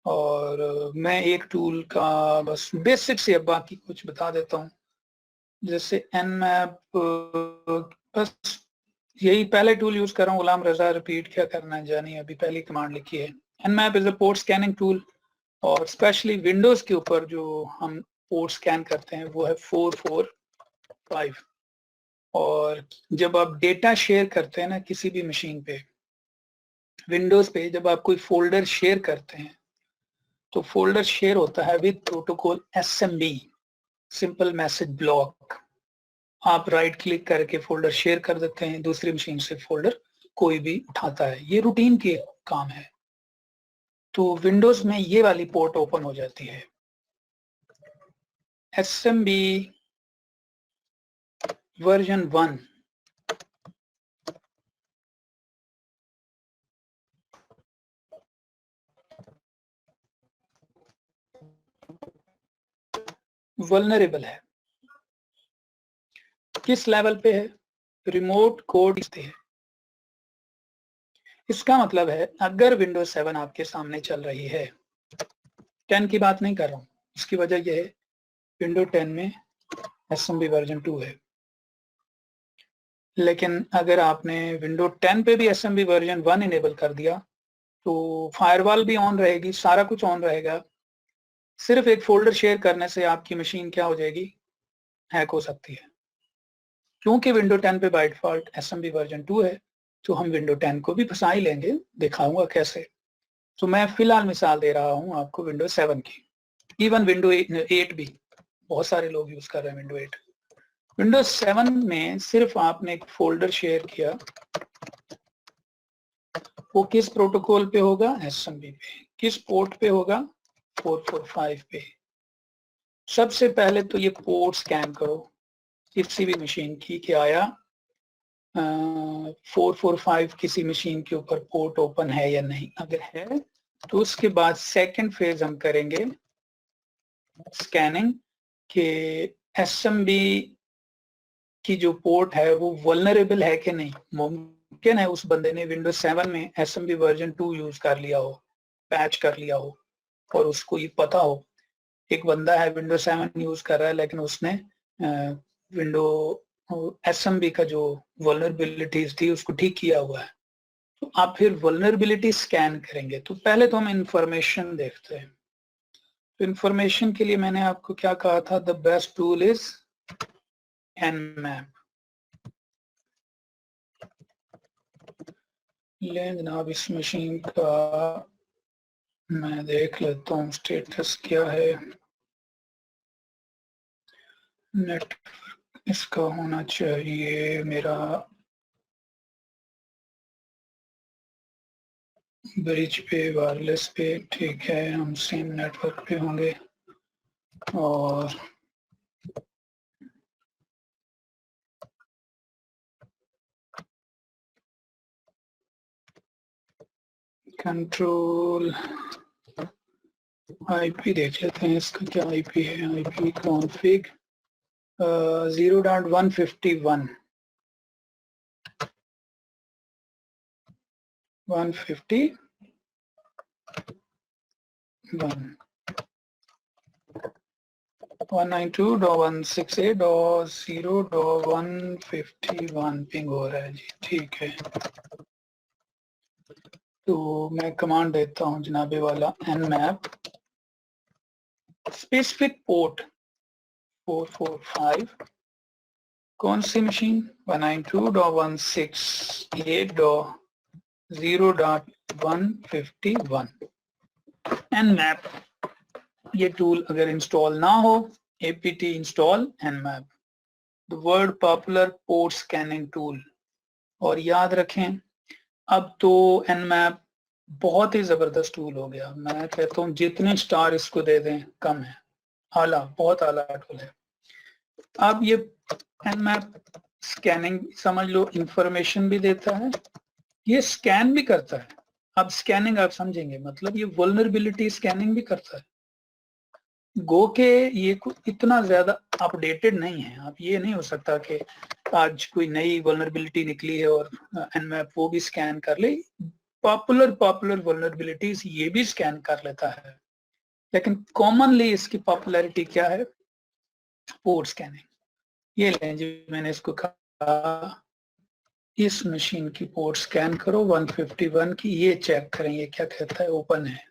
और मैं एक टूल का बस बेसिक से अब बाकी कुछ बता देता हूँ। जैसे एनमैप, बस यही पहले टूल यूज कर रहा हूँ, गुलाम रजा। रिपीट क्या करना है जानिए, अभी पहली कमांड लिखी है। Nmap is a port scanning tool, और स्पेशली विंडोज के ऊपर जो हम पोर्ट स्कैन करते हैं वो है 445। और जब आप डेटा शेयर करते हैं ना किसी भी मशीन पे, विंडोज पे जब आप कोई फोल्डर शेयर करते हैं तो फोल्डर शेयर होता है with protocol SMB, simple message block. आप राइट क्लिक करके फोल्डर शेयर कर देते हैं, दूसरी मशीन से फोल्डर कोई भी उठाता है, ये रूटीन के काम है। तो विंडोज में ये वाली पोर्ट ओपन हो जाती है, एसएमबी वर्जन 1। वल्नरेबल है, किस लेवल पे है? रिमोट कोड है। इसका मतलब है अगर विंडोज 7 आपके सामने चल रही है, 10 की बात नहीं कर रहा हूं, इसकी वजह यह है विंडो 10 में एसएमबी वर्जन 2 है, लेकिन अगर आपने विंडो 10 पे भी एसएमबी वर्जन 1 इनेबल कर दिया तो फायरवॉल भी ऑन रहेगी, सारा कुछ ऑन रहेगा। सिर्फ एक फोल्डर शेयर करने से आपकी मशीन क्या हो जाएगी, हैक हो सकती है। क्योंकि विंडो 10 पे बाय डिफॉल्ट एसएमबी वर्जन 2 है, तो हम विंडो 10 को भी फंसा ही लेंगे, दिखाऊंगा कैसे। तो मैं फिलहाल मिसाल दे रहा हूं आपको विंडो 7 की। इवन विंडो 8 भी बहुत सारे लोग यूज कर रहे हैं विंडो 8। विंडोज 7 में सिर्फ आपने एक फोल्डर शेयर किया, वो किस प्रोटोकॉल पे होगा, एसएमबी पे। किस पोर्ट पे होगा, 445 पे। सबसे पहले तो ये पोर्ट स्कैन करो किसी भी मशीन की कि आया 445 किसी मशीन के ऊपर पोर्ट ओपन है या नहीं। अगर है तो उसके बाद सेकंड फेज हम करेंगे स्कैनिंग के एसएमबी की जो पोर्ट है वो वल्नरेबल है कि नहीं। मुमकिन है उस बंदे ने विंडोज 7 में एसएमबी वर्जन 2 यूज कर लिया हो, पैच कर लिया हो, और उसको ये पता हो। एक बंदा है विंडोज 7 यूज कर रहा है, लेकिन उसने विंडो एसएमबी का जो वल्नरेबिलिटीज थी उसको ठीक किया हुआ है। तो आप फिर वल्नरेबिलिटी स्कैन करेंगे। तो पहले तो हम इंफॉर्मेशन देखते हैं। तो इंफॉर्मेशन के लिए मैंने आपको क्या कहा था, the best tool is nmap। ले जनाब इस मशीन का मैं देख लेता हूँ स्टेटस क्या है। नेटवर्क इसका होना चाहिए मेरा ब्रिज पे, वायरलेस पे, ठीक है, हम सेम नेटवर्क पे होंगे। और कंट्रोल आईपी देख लेते हैं, इसका क्या आईपी है। आईपी कॉन्फ़िग 0.151 151 192.168.0.151 पिंग हो रहा है जी, ठीक है। तो मैं कमांड देता हूं जनाबे वाला nmap स्पेसिफिक पोर्ट 445, कौन सी मशीन, 192.168.0.151। nmap ये टूल अगर इंस्टॉल ना हो, apt install nmap, the world popular port scanning tool. और याद रखें अब तो nmap बहुत ही जबरदस्त टूल हो गया। मैं कहता हूँ जितने स्टार इसको दे दें कम है, आला, बहुत आला टूल है। अब ये nmap स्कैनिंग समझ लो, इंफॉर्मेशन भी देता है, ये स्कैन भी करता है। अब स्कैनिंग आप समझेंगे, मतलब ये वल्नरेबिलिटी स्कैनिंग भी करता है। गो के ये इतना ज्यादा अपडेटेड नहीं है। आप ये नहीं हो सकता कि आज कोई नई वल्नरेबिलिटी निकली है और nmap वो भी स्कैन कर ले। पॉपुलर वल्नरेबिलिटीज ये भी स्कैन कर लेता है, लेकिन कॉमनली इसकी पॉपुलैरिटी क्या है, पोर्ट स्कैनिंग। ये लें जी, मैंने इसको कहा इस मशीन की पोर्ट स्कैन करो 151 की, ये चेक करें ये क्या कहता है, ओपन है।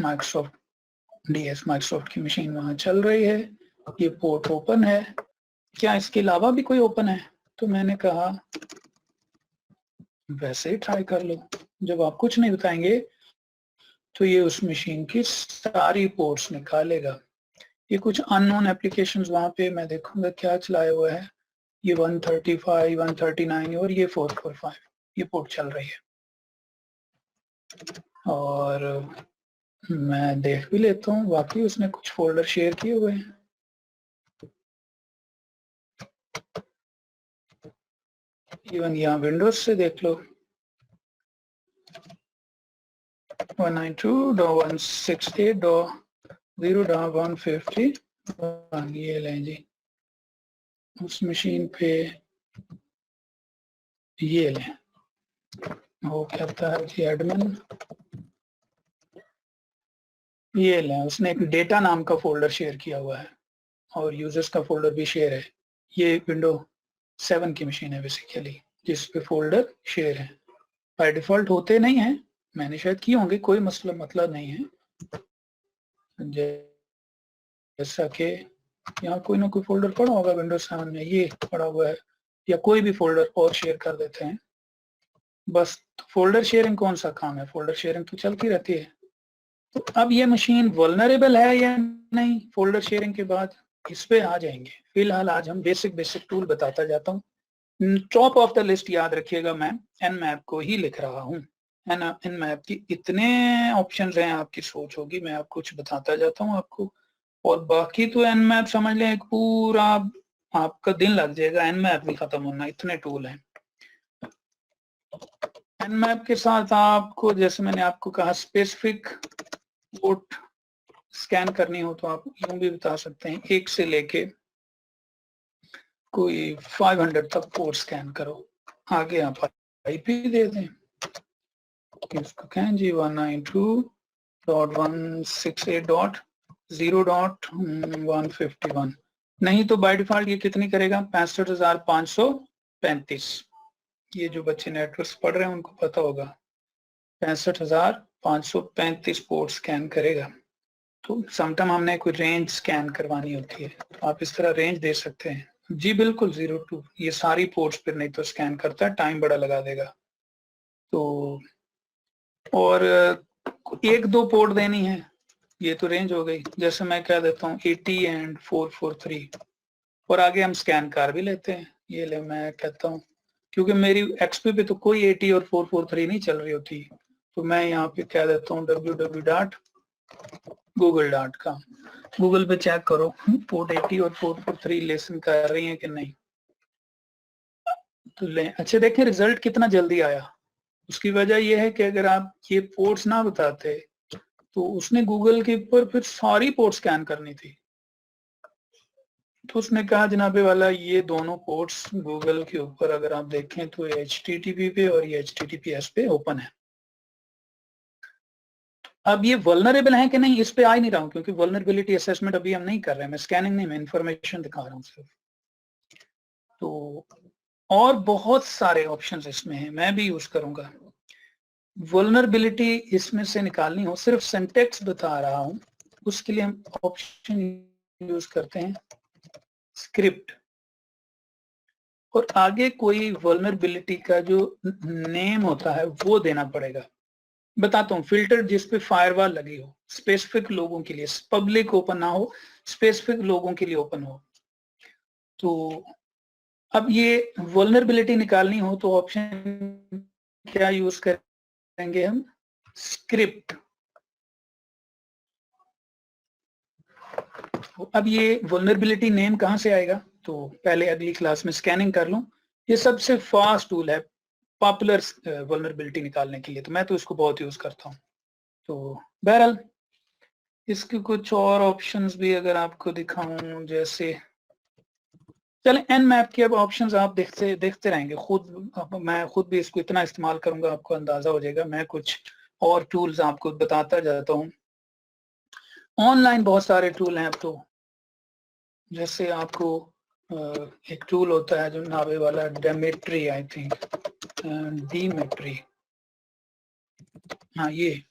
माइक्रोसॉफ्ट की मशीन वहां चल रही है, ये पोर्ट ओपन है। क्या इसके अलावा भी कोई ओपन है? तो मैंने कहा वैसे ही ट्राई कर लो। जब आप कुछ नहीं बताएंगे तो ये उस मशीन की सारी पोर्ट्स निकालेगा। ये कुछ अननोन एप्लीकेशंस वहां पे मैं देखूंगा क्या चलाया हुआ है। ये 135, 139 और ये 445 ये पोर्ट चल रही है। और मैं देख भी लेता हूँ वाकई उसने कुछ फोल्डर शेयर किए हुए हैं। इवन यहाँ विंडोज से देख लो, 192.168.0.150 ये लें जी, उस मशीन पे ये लें। वो कहता है कि एडमिन ये लें, उसने एक डेटा नाम का फोल्डर शेयर किया हुआ है और यूजर्स का फोल्डर भी शेयर है। ये विंडो 7 की मशीन है बेसिकली, जिस पे फोल्डर शेयर है। बाय डिफॉल्ट होते नहीं है, मैंने शायद किए होंगे, कोई मतलब नहीं है। जैसा कि यहाँ कोई ना कोई फोल्डर पड़ा होगा विंडोज 7 में, ये पड़ा हुआ है, या कोई भी फोल्डर और शेयर कर देते हैं बस। फोल्डर शेयरिंग कौन सा काम है, फोल्डर शेयरिंग तो चलती रहती है। तो अब ये मशीन वल्नरेबल है या नहीं फोल्डर शेयरिंग के बाद, इस पे आ जाएंगे। फिलहाल आज हम बेसिक टूल बताता जाता हूँ। टॉप ऑफ द लिस्ट याद रखिएगा, मैं Nmap को ही लिख रहा हूँ। Nmap की इतने ऑप्शंस हैं, आपकी सोच होगी, मैं आपको कुछ बताता जाता हूँ आपको। और बाकी तो Nmap समझ लें एक पूरा आपका दिन लग जाएगा Nmap भी खत्म होना, इतने टूल हैं। Nmap के साथ आपको, जैसे मैंने आपको कहा, स्पेसिफिक पोर्ट स्कैन करनी हो तो आप यूं भी बता सकते हैं, 1 से लेके कोई 500 तक पोर्ट स्कैन करो। आगे आप आईपी दे दें, इसको कहें जी 192.168.0.151। नहीं तो बाय डिफॉल्ट ये कितनी करेगा, 65,535। ये जो बच्चे नेटवर्क पढ़ रहे हैं उनको पता होगा, 65,535 पोर्ट स्कैन करेगा। तो समटाइम हमने कोई रेंज स्कैन करवानी होती है, तो आप इस तरह रेंज दे सकते हैं। जी बिल्कुल 0 to, ये सारी पोर्ट्स पर नहीं तो स्कैन करता है, टाइम बड़ा लगा देगा। तो और एक दो पोर्ट देनी है, ये तो रेंज हो गई। जैसे मैं कह देता हूँ 80 एंड 443, और आगे हम स्कैन कर भी लेते हैं। ये ले मैं कहता हूँ, क्योंकि मेरी एक्सपी पे तो कोई 80 और 443 नहीं चल रही होती, तो मैं यहाँ पे कह देता हूँ www.google.com। गूगल पे चेक करो पोर्ट 80 और 443 लेसन कर रही है कि नहीं। तो ले अच्छा, देखें रिजल्ट कितना जल्दी आया। उसकी वजह यह है कि अगर आप ये पोर्ट्स ना बताते तो उसने गूगल के ऊपर फिर सारी पोर्ट स्कैन करनी थी। तो उसने कहा जनाबे वाला, ये दोनों पोर्ट्स गूगल के ऊपर अगर आप देखें तो HTTP पे और ये HTTPS पे ओपन है। अब ये वल्नरेबल है कि नहीं, इस पे आ ही नहीं रहा हूं, क्योंकि वल्नरेबिलिटी असेसमेंट अभी हम नहीं कर रहे हैं, मैं स्कैनिंग नहीं, मैं इंफॉर्मेशन दिखा रहा हूँ सिर्फ। तो और बहुत सारे ऑप्शंस इसमें हैं, मैं भी यूज करूंगा। वल्नरेबिलिटी इसमें से निकालनी हो, सिर्फ सिंटेक्स बता रहा हूं, उसके लिए हम ऑप्शन यूज करते हैं स्क्रिप्ट, और आगे कोई वल्नरेबिलिटी का जो नेम होता है वो देना पड़ेगा। बताता हूँ, फिल्टर जिस पे फायरवॉल लगी हो, स्पेसिफिक लोगों के लिए, पब्लिक ओपन ना हो, स्पेसिफिक लोगों के लिए ओपन हो। तो अब ये वल्नरेबिलिटी निकालनी हो तो ऑप्शन क्या यूज करेंगे हम, स्क्रिप्ट। अब ये वल्नरेबिलिटी नेम कहां से आएगा, तो पहले अगली क्लास में स्कैनिंग कर लूं। ये सबसे फास्ट टूल है पॉपुलर वल्नरेबिलिटी निकालने के लिए, तो मैं तो इसको बहुत यूज करता हूँ। तो बहरहाल इसके कुछ और ऑप्शंस भी अगर आपको दिखाऊं, जैसे चलें Nmap के अब ऑप्शंस आप देखते देखते रहेंगे खुद। मैं खुद भी इसको इतना इस्तेमाल करूंगा, आपको अंदाजा हो जाएगा। मैं कुछ और टूल्स आपको बताता जाता हूँ। ऑनलाइन बहुत सारे टूल हैं अब तो, जैसे आपको एक टूल होता है जो नावे वाला, डेमेट्री, आई थिंक डीमेट्री, हाँ ये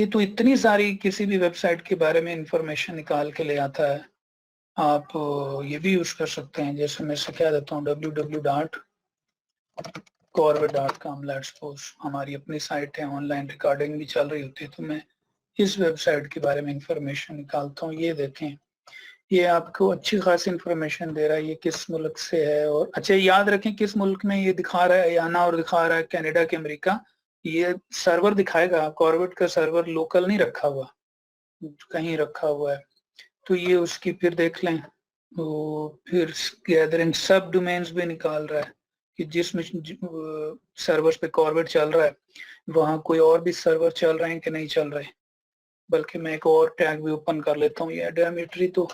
तो इतनी सारी किसी भी वेबसाइट के बारे में इंफॉर्मेशन निकाल के ले आता है। आप ये भी यूज कर सकते हैं, जैसे मैं सिखा देता हूँ www.corvid.com। लेट्स सपोज हमारी अपनी साइट है, ऑनलाइन रिकॉर्डिंग भी चल रही होती है, तो मैं इस वेबसाइट के बारे में इंफॉर्मेशन निकालता हूँ। ये देखें, ये आपको अच्छी खासी इंफॉर्मेशन दे रहा है, ये किस मुल्क से है। और अच्छा याद रखें किस मुल्क में ये दिखा रहा है, याना और दिखा रहा है कनाडा के अमेरिका, ये सर्वर दिखाएगा। कॉर्बेट का सर्वर लोकल नहीं रखा हुआ, कहीं रखा हुआ है। तो ये उसकी फिर देख लें, तो फिर गैदरिंग सब डोमेन्स भी निकाल रहा है कि जिसमें सर्वर्स पे कॉर्बेट चल रहा है वहां कोई और भी सर्वर चल रहे हैं कि नहीं चल रहे। बल्कि मैं एक और टैग भी ओपन कर लेता हूँ, ये डेमेट्री तो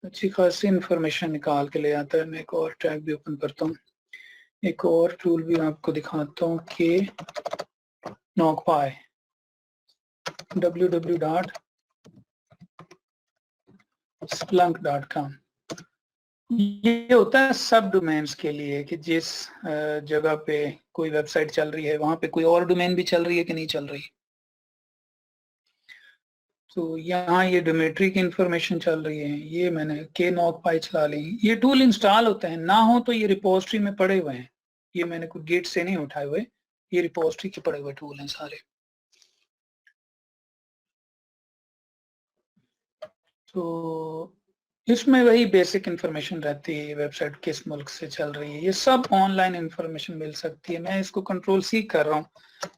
अच्छी खासी इंफॉर्मेशन निकाल के ले आता है। मैं एक और टैग भी ओपन करता हूँ, एक और टूल भी आपको दिखाता हूँ कि नॉकपाई। www.splunk.com। ये होता है सब डोमेन्स के लिए कि जिस जगह पे कोई वेबसाइट चल रही है वहां पे कोई और डोमेन भी चल रही है कि नहीं चल रही। तो यहाँ ये डोमेट्री की इंफॉर्मेशन चल रही है, ये मैंने knocpy चला ली। ये टूल इंस्टॉल होते हैं, ना हो तो ये रिपोजिटरी में पड़े हुए हैं, ये मैंने कोई गेट से नहीं उठाए हुए, ये रिपोजिटरी के पड़े हुए टूल हैं सारे। तो इसमें वही बेसिक इंफॉर्मेशन रहती है, वेबसाइट किस मुल्क से चल रही है, ये सब ऑनलाइन इंफॉर्मेशन मिल सकती है। मैं इसको कंट्रोल सी कर रहा हूँ।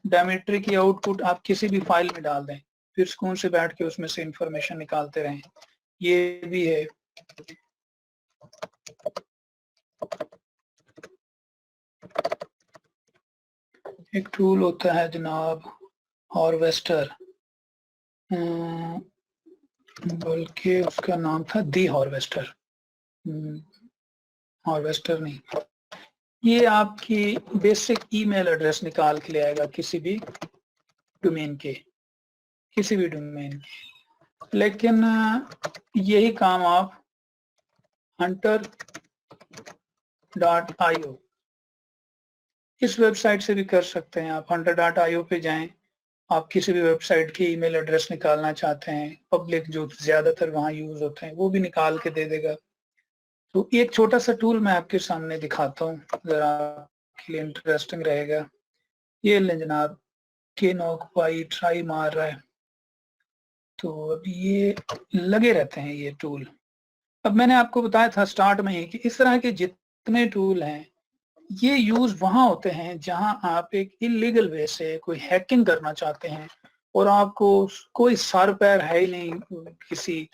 डोमेट्री की आउटपुट आप किसी भी फाइल में डाल दें, फिर सुकून से बैठ के उसमें से इंफॉर्मेशन निकालते रहें। ये भी है। एक टूल होता है जनाब हार्वेस्टर, बल्कि उसका नाम था दी हार्वेस्टर, हार्वेस्टर नहीं। ये आपकी बेसिक ईमेल एड्रेस निकाल के ले आएगा किसी भी डोमेन के, किसी भी डोमेन के। लेकिन यही काम आप hunter.io इस वेबसाइट से भी कर सकते हैं। आप hunter.io पे जाएं, आप किसी भी वेबसाइट की ईमेल एड्रेस निकालना चाहते हैं, पब्लिक जो ज्यादातर वहां यूज होते हैं, वो भी निकाल के दे देगा। तो एक छोटा सा टूल मैं आपके सामने दिखाता हूँ, जरा आपके लिए इंटरेस्टिंग रहेगा। ये लें जनाब, knocpy ट्राई मार रहा है, तो अब ये लगे रहते हैं ये टूल। अब मैंने आपको बताया था स्टार्ट में ही कि इस तरह के जितने टूल हैं ये यूज वहां होते हैं जहां आप एक इलीगल वे से कोई हैकिंग करना चाहते हैं और आपको कोई सर पैर है ही नहीं, किसी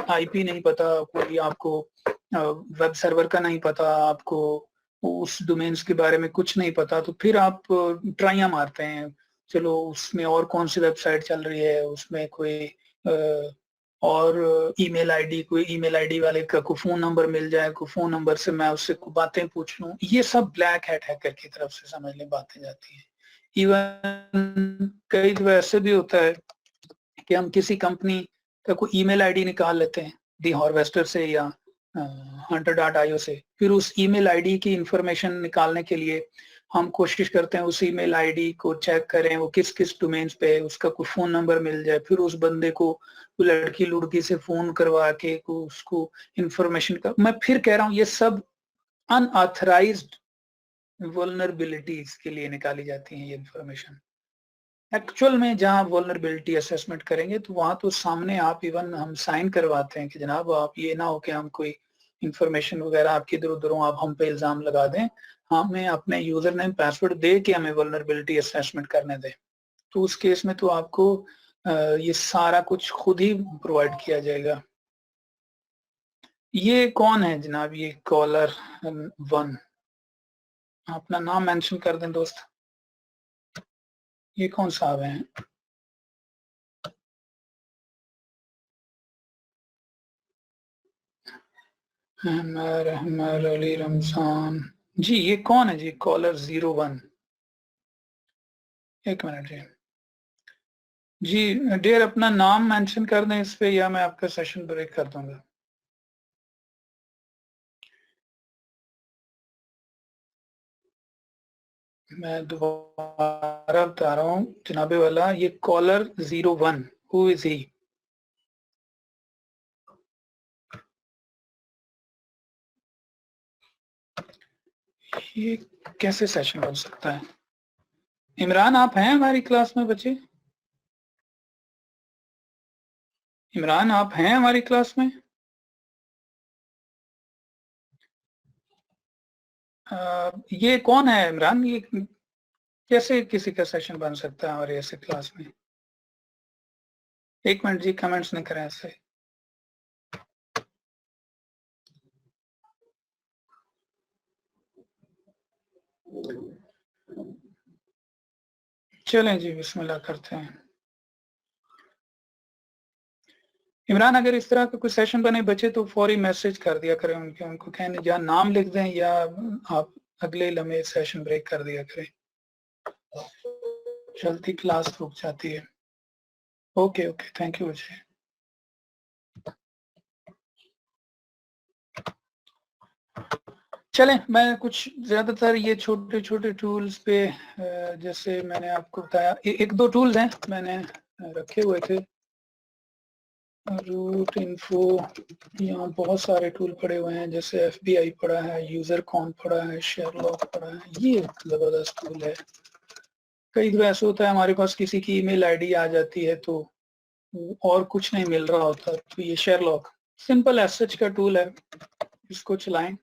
आईपी नहीं पता, कोई आपको वेब सर्वर का नहीं पता, आपको उस डोमेन्स के बारे में कुछ नहीं पता, तो फिर आप ट्राइयां मारते हैं, चलो उसमें और कौन सी वेबसाइट चल रही है, उसमें कोई और ईमेल आईडी, कोई ईमेल आईडी वाले का कोई फोन नंबर मिल जाए, कोई फोन नंबर से मैं उससे बातें पूछ लूं। ये सब ब्लैक हैट हैकर की तरफ से समझ लें बातें जाती हैं। इवन कई तो ऐसे भी होता है कि हम किसी कंपनी का कोई ईमेल आईडी निकाल लेते हैं दी हार्वेस्टर से या hunter.io से, फिर उस ईमेल आईडी की इंफॉर्मेशन निकालने के लिए हम कोशिश करते हैं उस ईमेल आईडी को चेक करें वो किस किस डोमेन्स पे है, उसका कोई फोन नंबर मिल जाए, फिर उस बंदे को लड़की लुड़की से फोन करवा के उसको इंफॉर्मेशन का। मैं फिर कह रहा हूँ ये सब अनऑथराइज्ड वल्नरेबिलिटीज के लिए निकाली जाती है ये इंफॉर्मेशन। एक्चुअल में जहां वल्नरेबिलिटी असेसमेंट करेंगे तो वहां तो सामने आप इवन हम साइन करवाते हैं कि जनाब आप ये ना हो कि हम कोई इंफॉर्मेशन वगैरह आपकी इधर उधर आप हम पे इल्जाम लगा दें, हमें अपने यूजर नेम पासवर्ड दे के हमें वल्नरेबिलिटी असेसमेंट करने दें। तो उस केस में तो आपको ये सारा कुछ खुद ही प्रोवाइड किया जाएगा। ये कौन है जनाब, ये कॉलर 1, अपना नाम मेंशन कर दें दोस्त। ये कौन साहब हैं? अहमद अली रमजान जी, ये कौन है जी कॉलर 01? एक मिनट जी। जी डियर, अपना नाम मेंशन कर दें इस पे या मैं आपका सेशन ब्रेक कर दूंगा। मैं दोबारा बता रहा हूँ जनाबे वाला, ये कॉलर 01, हु इज ही? ये कैसे सेशन बन सकता है? इमरान आप हैं हमारी क्लास में बच्चे? इमरान आप हैं हमारी क्लास में? ये कौन है इमरान? ये कैसे किसी का सेशन बन सकता है हमारे ऐसे क्लास में? एक मिनट जी, कमेंट्स नहीं करें ऐसे। चलें जी, बिस्मिल्लाह करते हैं। इमरान, अगर इस तरह का कोई सेशन बने बचे तो फौरी मैसेज कर दिया करें उनके, उनको कहने या नाम लिख दें या आप अगले लम्हे सेशन ब्रेक कर दिया करें, चलती क्लास रुक जाती है। Okay okay, thank you Ajay. चलें, मैं कुछ ज्यादातर ये छोटे छोटे टूल्स पे जैसे मैंने आपको बताया एक दो टूल्स हैं मैंने रखे हुए थे, रूट इन्फो, यहाँ बहुत सारे टूल पड़े हुए हैं, जैसे FBI पड़ा है, यूजर कॉन पड़ा है, शेयरलॉक पड़ा है, ये जबरदस्त टूल है। कई बार ऐसा होता है हमारे पास किसी की ईमेल आईडी आ जाती है तो और कुछ नहीं मिल रहा होता, तो ये शेयरलॉक सिंपल एसएच का टूल है, इसको चलाएं।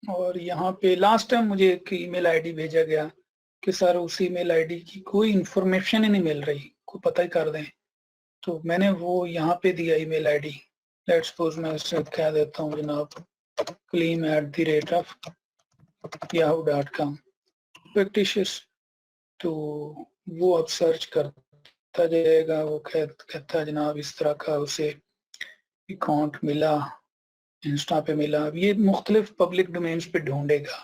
और यहाँ पे लास्ट टाइम मुझे एक ईमेल आईडी भेजा गया कि सर उस ईमेल आईडी की कोई इंफॉर्मेशन ही नहीं मिल रही, को पता ही कर दें, तो मैंने वो यहाँ पे दिया ईमेल आईडी। लेट्स सपोज मैं इससे कह देता हूँ जनाब claim@yahoo.com fictitious, तो वो अब सर्च करता जाएगा, वो कहता है जनाब इस तरह का उसे अकाउंट मिला, इंस्टा पे मिला। अब ये मुख्तलिफ पब्लिक डोमेन्स पे ढूंढेगा,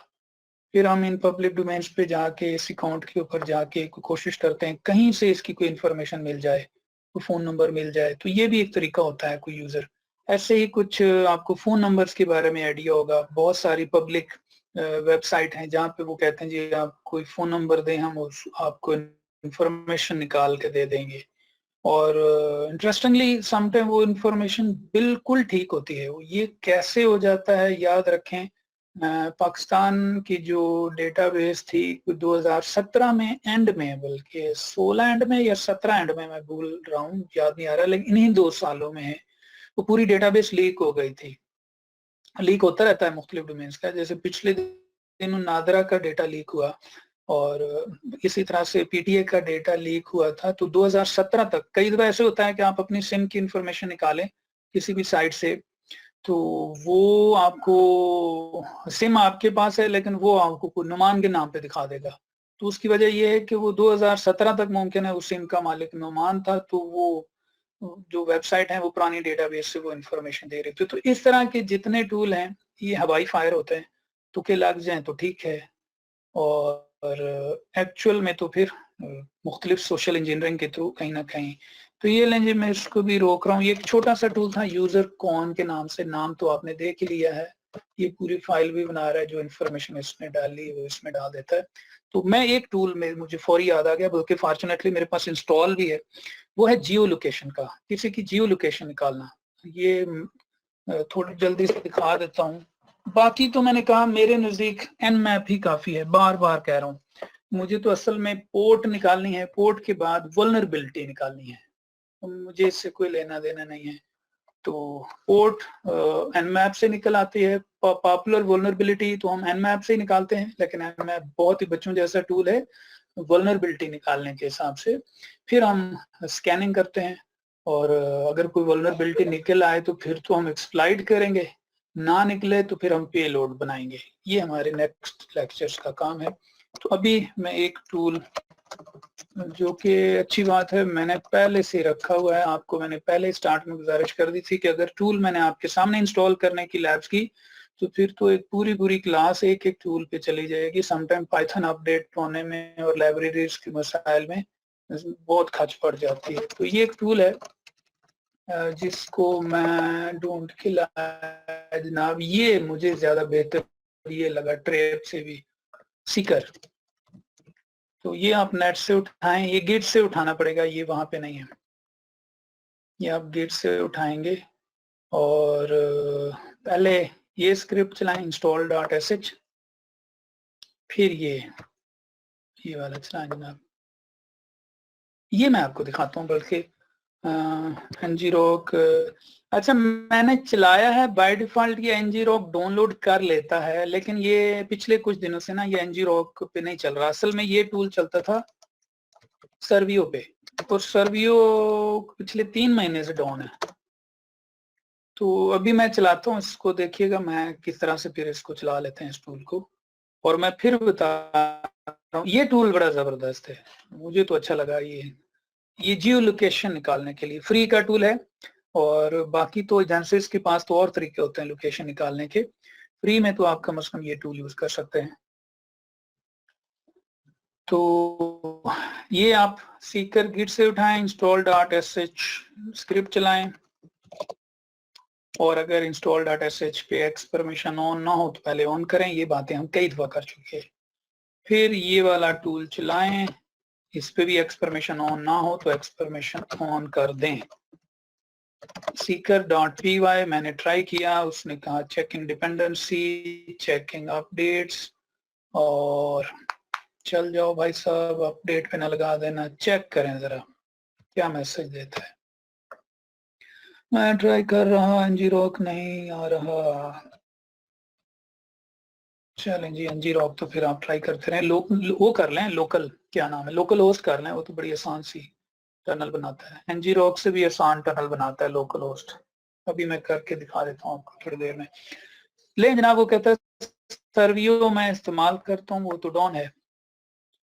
फिर हम इन पब्लिक डोमेन्स पे जाके इस अकाउंट के ऊपर जाके कोशिश करते हैं कहीं से इसकी कोई इंफॉर्मेशन मिल जाए, कोई फोन नंबर मिल जाए, तो ये भी एक तरीका होता है कोई यूजर। ऐसे ही कुछ आपको फोन नंबर्स के बारे में आइडिया होगा, बहुत सारी पब्लिक वेबसाइट हैं जहाँ पे वो कहते हैं जी आप कोई फोन नंबर दें, हम आपको इंफॉर्मेशन निकाल के दे देंगे। और इंटरेस्टिंगली समटाइम वो इंफॉर्मेशन बिल्कुल ठीक होती है। ये कैसे हो जाता है, याद रखें पाकिस्तान की जो डेटाबेस थी 2017 में एंड में, बल्कि 16 एंड में या 17 एंड में, मैं भूल रहा हूँ, याद नहीं आ रहा, लेकिन इन्हीं 2 सालों में है वो पूरी डेटाबेस लीक हो गई थी। लीक होता रहता है मुख्तलिफ डोमेन्स का, जैसे पिछले दिनों नादरा का डेटा लीक हुआ और इसी तरह से PTA का डेटा लीक हुआ था। तो 2017 तक कई दफा ऐसे होता है कि आप अपनी सिम की इंफॉर्मेशन निकालें किसी भी साइट से, तो वो आपको सिम आपके पास है लेकिन वो आपको नुमान के नाम पे दिखा देगा। तो उसकी वजह ये है कि वो 2017 तक मुमकिन है उस सिम का मालिक नुमान था, तो वो जो वेबसाइट है वो पुरानी डेटाबेस से वो इंफॉर्मेशन दे रही थी। तो इस तरह के जितने टूल हैं ये हवाई फायर होते हैं, तुक्के लग जाए तो ठीक है, और एक्चुअल में तो फिर मुख्तलिफ सोशल इंजीनियरिंग के थ्रू कहीं ना कहीं। तो ये लें जी, मैं इसको भी रोक रहा हूँ। ये एक छोटा सा टूल था यूजर कॉन के नाम से, नाम तो आपने देख ही लिया है। ये पूरी फाइल भी बना रहा है, जो इन्फॉर्मेशन इसने डाली वो इसमें डाल देता है। तो मैं एक टूल में मुझे फौरी याद आ गया, बल्कि फॉर्चुनेटली मेरे पास इंस्टॉल भी है, वो है जियो लोकेशन का, किसी की जियो लोकेशन निकालना। ये थोड़ी जल्दी से दिखा देता हूँ। बाकी तो मैंने कहा मेरे नजदीक Nmap ही काफी है, बार बार कह रहा हूँ। मुझे तो असल में पोर्ट निकालनी है, पोर्ट के बाद वल्नरेबिलिटी निकालनी है, तो मुझे इससे कोई लेना देना नहीं है। तो पोर्ट Nmap से निकल आती है, पॉपुलर वल्नरेबिलिटी तो हम Nmap से ही निकालते हैं, लेकिन Nmap बहुत ही बच्चों जैसा टूल है वल्नरेबिलिटी निकालने के हिसाब से। फिर हम स्कैनिंग करते हैं, और अगर कोई वल्नरेबिलिटी निकल आए तो फिर तो हम एक्सप्लॉइट करेंगे, ना निकले तो फिर हम पेलोड बनाएंगे। ये हमारे नेक्स्ट लेक्चर्स का काम है। तो अभी मैं एक टूल, जो कि अच्छी बात है मैंने पहले से रखा हुआ है, आपको मैंने पहले स्टार्ट में गुजारिश कर दी थी कि अगर टूल मैंने आपके सामने इंस्टॉल करने की लैब्स की तो फिर तो एक पूरी पूरी क्लास एक एक टूल पे चली जाएगी। समटाइम पाइथन अपडेट होने में और लाइब्रेरीज के मसाइल में बहुत खर्च पड़ जाती है। तो ये एक टूल है जिसको मैं ढूंढ के लाया जनाब, ये मुझे ज्यादा बेहतर ये लगा ट्रेप से भी, सीकर। तो ये आप नेट से उठाएं, ये गिट से उठाना पड़ेगा, ये वहां पे नहीं है, ये आप गिट से उठाएंगे। और पहले ये स्क्रिप्ट चलाएं install.sh, फिर ये वाला चलाएं जनाब। ये मैं आपको दिखाता हूँ, बल्कि ngrok, अच्छा मैंने चलाया है, बाय डिफॉल्ट ये ngrok डाउनलोड कर लेता है, लेकिन ये पिछले कुछ दिनों से ना ये ngrok पे नहीं चल रहा। असल में ये टूल चलता था सर्वियो पे, और सर्वियो पिछले 3 महीने से डाउन है। तो अभी मैं चलाता हूँ इसको, देखिएगा मैं किस तरह से फिर इसको चला लेते हैं इस टूल को। और मैं फिर बता रहा हूँ ये टूल बड़ा जबरदस्त है, मुझे तो अच्छा लगा। ये जियो लोकेशन निकालने के लिए फ्री का टूल है, और बाकी तो एजेंसीज के पास तो और तरीके होते हैं लोकेशन निकालने के। फ्री में तो आप कम से कम ये टूल यूज कर सकते हैं। तो ये आप सीकर गिट से उठाएं, install.sh स्क्रिप्ट चलाएं, और अगर install.sh पे एक्स परमिशन ऑन ना हो तो पहले ऑन करें। ये बातें हम कई दफा कर चुके हैं। फिर ये वाला टूल चलाएं, इस पे भी एक्स परमिशन ऑन ना हो तो एक्स परमिशन ऑन कर दें। seeker.py मैंने ट्राई किया, उसने कहा चेकिंग डिपेंडेंसी, चेकिंग अपडेट्स, और चल जाओ भाई साहब, अपडेट पे ना लगा देना, चेक करें जरा क्या मैसेज देता है। मैं ट्राई कर रहा, ngrok नहीं आ रहा। चलें जी, ngrok तो फिर आप ट्राई करते रहें। वो कर लें, लोकल क्या नाम है, लोकल होस्ट कर लें, वो तो बड़ी आसान सी टनल बनाता है। ngrok से भी आसान टनल बनाता है लोकल होस्ट। अभी मैं करके दिखा देता हूँ आपको थोड़ी देर में। ले जनाब, वो कहता है सर्वियो मैं इस्तेमाल करता हूँ, वो तो डॉन है।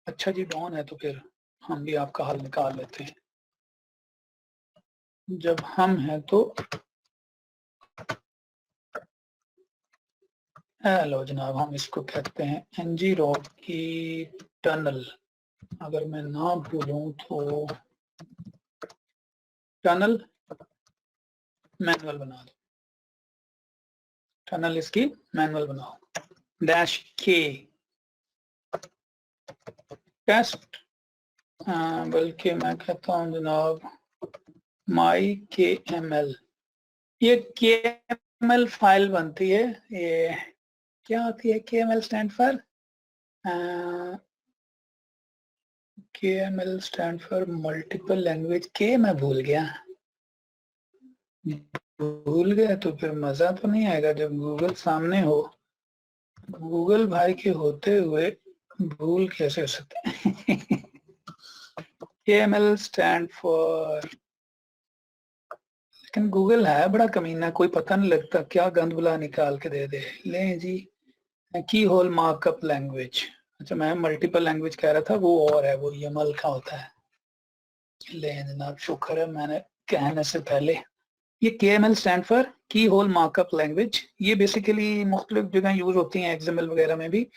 अच्छा जी, डॉन है तो फिर हम भी आपका हल निकाल लेते हैं। जब हम हैं तो हेलो जनाब, हम इसको कहते हैं ngrok की टनल। अगर मैं ना भूलूं तो टनल मैनुअल बना दो, टनल इसकी मैनुअल बनाओ, -k टेस्ट, बल्कि मैं कहता हूं जनाब mykml। ये kml फाइल बनती है, ये क्या होती है? kml stand for KML stand for multiple language. के मैं भूल गया तो फिर मजा तो नहीं आएगा जब गूगल सामने हो। गूगल भाई के होते हुए भूल कैसे हो सकते हैं? KML स्टैंड फॉर, लेकिन गूगल है बड़ा कमीना, कोई पता नहीं लगता क्या गंद बुला निकाल के दे दे। ले जी, की होल मार्कअप लैंग्वेज। अच्छा, मैं मल्टीपल लैंग्वेज कह रहा था, वो और है, वो YAML का होता है। ले जनाब, शुक्र है मैंने कहने से पहले। ये KML स्टैंड फॉर की होल मार्कअप लैंग्वेज। ये बेसिकली मुख्तलिफ जगह यूज होती हैं, XML वगैरह में भी।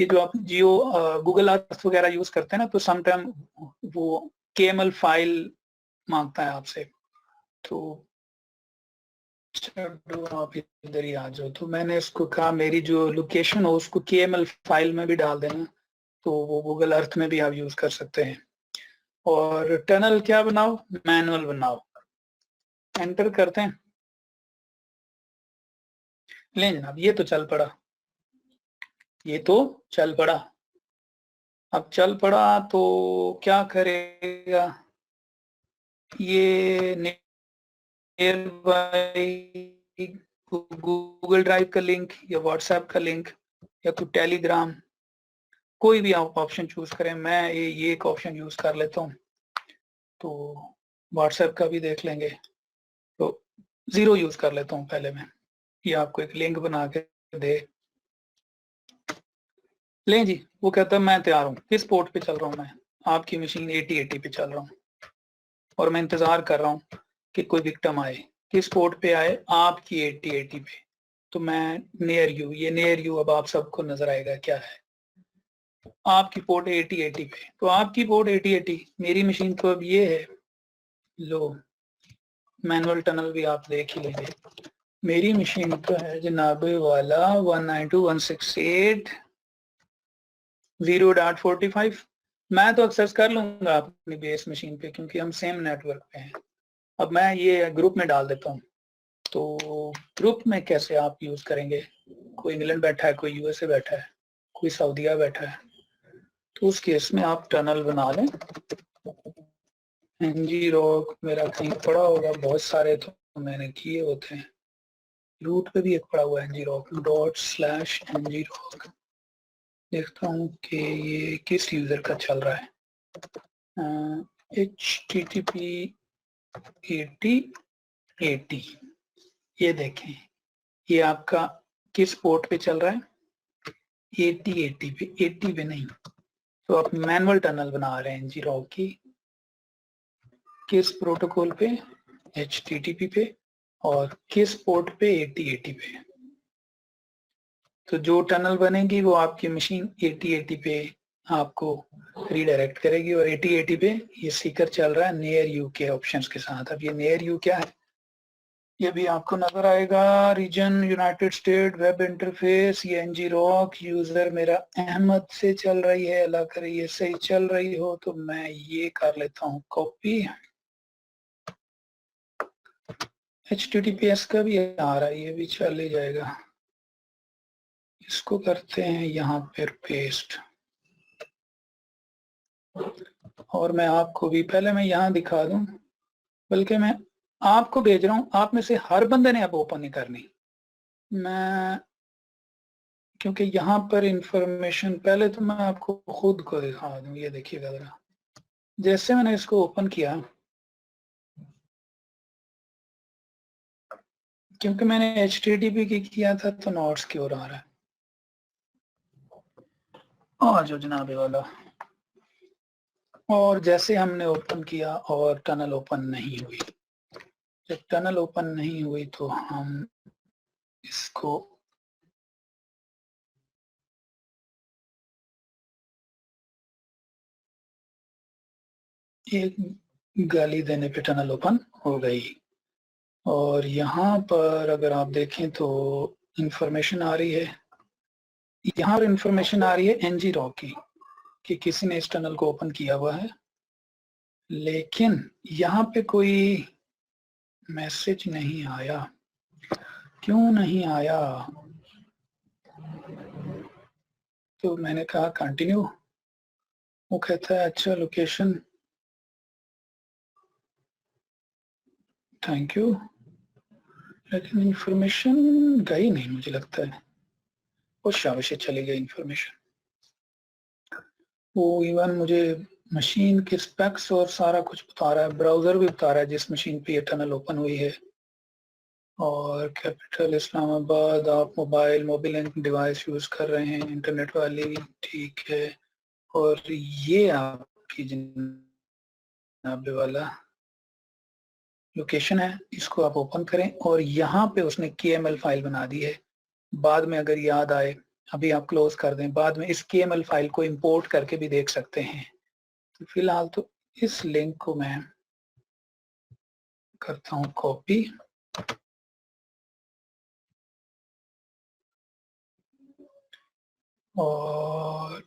ये जो आप जियो गूगल अर्थ वगैरह यूज करते हैं ना, तो समटाइम वो KML फाइल मांगता है आपसे। तो आप इधर ही आ जाओ। तो मैंने इसको कहा मेरी जो लोकेशन हो उसको KML फाइल में भी डाल देना, तो वो गूगल अर्थ में भी आप यूज कर सकते हैं। और टनल क्या बनाओ? मैनुअल बनाओ। एंटर करते हैं। ले जनाब, ये तो चल पड़ा, ये तो चल पड़ा। अब चल पड़ा तो क्या करेगा? ये नियर बाई गूगल ड्राइव का लिंक या व्हाट्सएप का लिंक या कोई टेलीग्राम, कोई भी आप ऑप्शन चूज करें। मैं ये एक ऑप्शन यूज कर लेता हूँ, तो व्हाट्सएप का भी देख लेंगे। तो 0 यूज कर लेता हूँ पहले मैं, ये आपको एक लिंक बना के दे। लें जी, वो कहता है मैं तैयार हूँ। किस पोर्ट पे चल रहा हूँ मैं? आपकी मशीन 8080 पे चल रहा हूँ, और मैं इंतजार कर रहा हूँ कि कोई विक्टिम आए। किस पोर्ट पे आए? आपकी 8080 पे। तो मैं नियर यू, ये नियर यू अब आप सबको नजर आएगा क्या है। आपकी पोर्ट 8080 पे, तो आपकी पोर्ट 8080, मेरी मशीन तो अब ये है। लो, मैनुअल टनल भी आप देख ही लेंगे। मेरी मशीन तो है जनाब वाला 192.168.0.45। मैं तो एक्सेस कर लूंगा अपनी बेस मशीन पे, क्योंकि हम सेम नेटवर्क पे हैं। अब मैं ये ग्रुप में डाल देता हूँ। तो ग्रुप में कैसे आप यूज करेंगे? कोई इंग्लैंड बैठा है, कोई USA बैठा है, कोई सऊदीया बैठा है, तो उस केस में आप टनल बना लें। ngrok मेरा कहीं पड़ा होगा, बहुत सारे तो मैंने किए होते हैं। रूट पे भी एक पड़ा हुआ है ngrok./ngrok। देखता हूँ कि ये किस यूजर का चल रहा है। HTTP 8080, ये देखें, ये आपका किस पोर्ट पे चल रहा है? 8080 पे, 80 पे नहीं। तो आप मैनुअल टनल बना रहे हैं ngrok की, किस प्रोटोकॉल पे? HTTP पे, और किस पोर्ट पे? 8080 पे। तो जो टनल बनेगी वो आपकी मशीन 8080 पे आपको रीडायरेक्ट करेगी और 8080 पे ये सीकर चल रहा है नियर यू के ऑप्शंस के साथ। अब ये नियर यू क्या है ये भी आपको नजर आएगा। Region United State, web interface, ये एनजी रॉक, यूजर मेरा अहमद से चल रही है, अल्लाह करे ये सही चल रही हो। तो मैं ये कर लेता हूँ कॉपी। HTTPS का भी आ रहा है, ये भी चल ही जाएगा। इसको करते हैं यहाँ पर पेस्ट। और मैं आपको भी पहले मैं यहाँ दिखा दूं, बल्कि मैं आपको भेज रहा हूं, आप में से हर बंदे ने अब ओपन नहीं करनी। मैं क्योंकि यहाँ पर इंफॉर्मेशन पहले तो मैं आपको खुद को दिखा दूं। ये देखिएगा जरा, जैसे मैंने इसको ओपन किया, क्योंकि मैंने HTTP की किया था तो नॉट सिक्योर आ रहा है। और जो जनाब वाला, और जैसे हमने ओपन किया और टनल ओपन नहीं हुई। जब टनल ओपन नहीं हुई तो हम इसको एक गाली देने पे टनल ओपन हो गई। और यहाँ पर अगर आप देखें तो इंफॉर्मेशन आ रही है, यहाँ पर इंफॉर्मेशन आ रही है एनजी रॉक की कि किसी ने इस टनल को ओपन किया हुआ है, लेकिन यहाँ पे कोई मैसेज नहीं आया। क्यों नहीं आया? तो मैंने कहा कंटिन्यू, वो कहता है अच्छा लोकेशन, थैंक यू, लेकिन इंफॉर्मेशन गई नहीं मुझे लगता है। वो शाबाश चली गई इंफॉर्मेशन। वो इवन मुझे मशीन के स्पेक्स और सारा कुछ बता रहा है, ब्राउजर भी बता रहा है जिस मशीन पे ये टनल ओपन हुई है। और कैपिटल इस्लामाबाद, आप मोबाइल डिवाइस यूज कर रहे हैं, इंटरनेट वाली, ठीक है। और ये आपकी जनाब वाला लोकेशन है, इसको आप ओपन करें और यहाँ पे उसने KML फाइल बना दी है। बाद में अगर याद आए, अभी आप क्लोज कर दें, बाद में इस KML फाइल को इंपोर्ट करके भी देख सकते हैं। तो फिलहाल तो इस लिंक को मैं करता हूं कॉपी और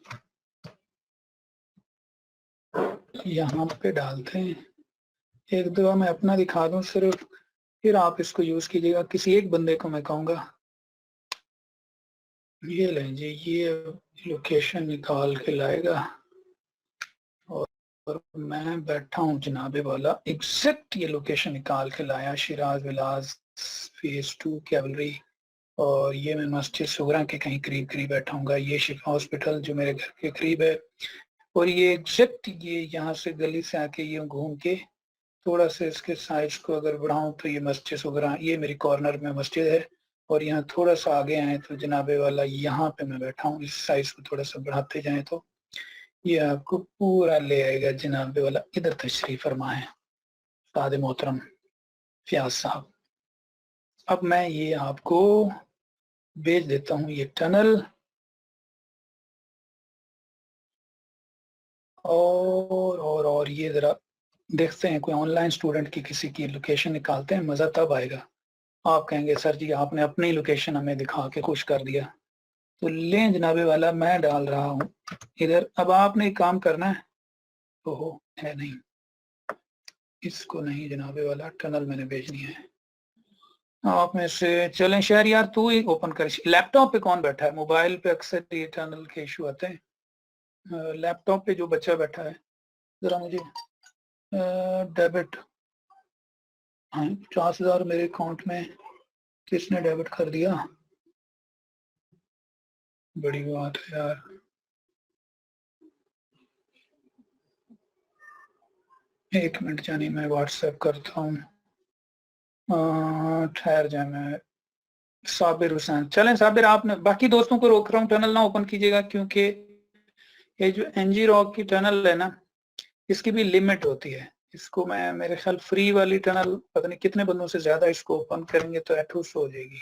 यहाँ पे डालते हैं। एक दफा मैं अपना दिखा दूं सिर्फ, फिर आप इसको यूज कीजिएगा। किसी एक बंदे को मैं कहूँगा ये लें जी, ये लोकेशन निकाल के लाएगा और मैं बैठा हूँ जनाबे वाला, एग्जैक्ट ये लोकेशन निकाल के लाया। शिराज विलास फेज 2 कैवलरी, और ये मैं मस्जिद सुगरा के कहीं करीब करीब बैठा हूँ। ये शिफा हॉस्पिटल जो मेरे घर के करीब है। और ये एग्जैक्ट ये यहाँ से गली से आके ये घूम के थोड़ा सा इसके साइज को अगर बढ़ाऊं तो ये मस्जिद सुगरा, ये मेरी कॉर्नर में मस्जिद है। और यहाँ थोड़ा सा आगे आए तो जनाबे वाला यहाँ पे मैं बैठा हूँ। इस साइज को थोड़ा सा बढ़ाते जाए तो ये आपको पूरा ले आएगा जनाबे वाला। इधर तशरीफ फरमा है सादे मोहतरम फयाज साहब। अब मैं ये आपको भेज देता हूँ ये टनल, और ये जरा देखते हैं कोई ऑनलाइन स्टूडेंट की किसी की लोकेशन निकालते हैं, मजा तब आएगा। आप कहेंगे सर जी आपने अपनी लोकेशन हमें दिखा के खुश कर दिया। तो लें जनाबे वाला, मैं डाल रहा हूँ इधर। अब आपने एक काम करना है, ओहो है नहीं, इसको नहीं जनाबे वाला, टनल मैंने भेजनी है। आप में से चलें शहर यार तू ही ओपन कर। लैपटॉप पे कौन बैठा है? मोबाइल पे अक्सर ये टनल के इशू आते हैं। लैपटॉप पे जो बच्चा बैठा है जरा मुझे डेबिट, हाँ 50,000 मेरे अकाउंट में किसने डेबिट कर दिया? बड़ी बात है यार। एक मिनट जानी मैं व्हाट्सएप करता हूँ। ठहर जाए, मैं साबिर हुसैन, चलें साबिर आपने, बाकी दोस्तों को रोक रहा हूँ टनल ना ओपन कीजिएगा, क्योंकि ये जो एनजी रॉक की टनल है ना, इसकी भी लिमिट होती है। इसको मैं मेरे ख्याल फ्री वाली टनल पता नहीं कितने बंदों से ज्यादा इसको ओपन करेंगे तो एटूस हो जाएगी।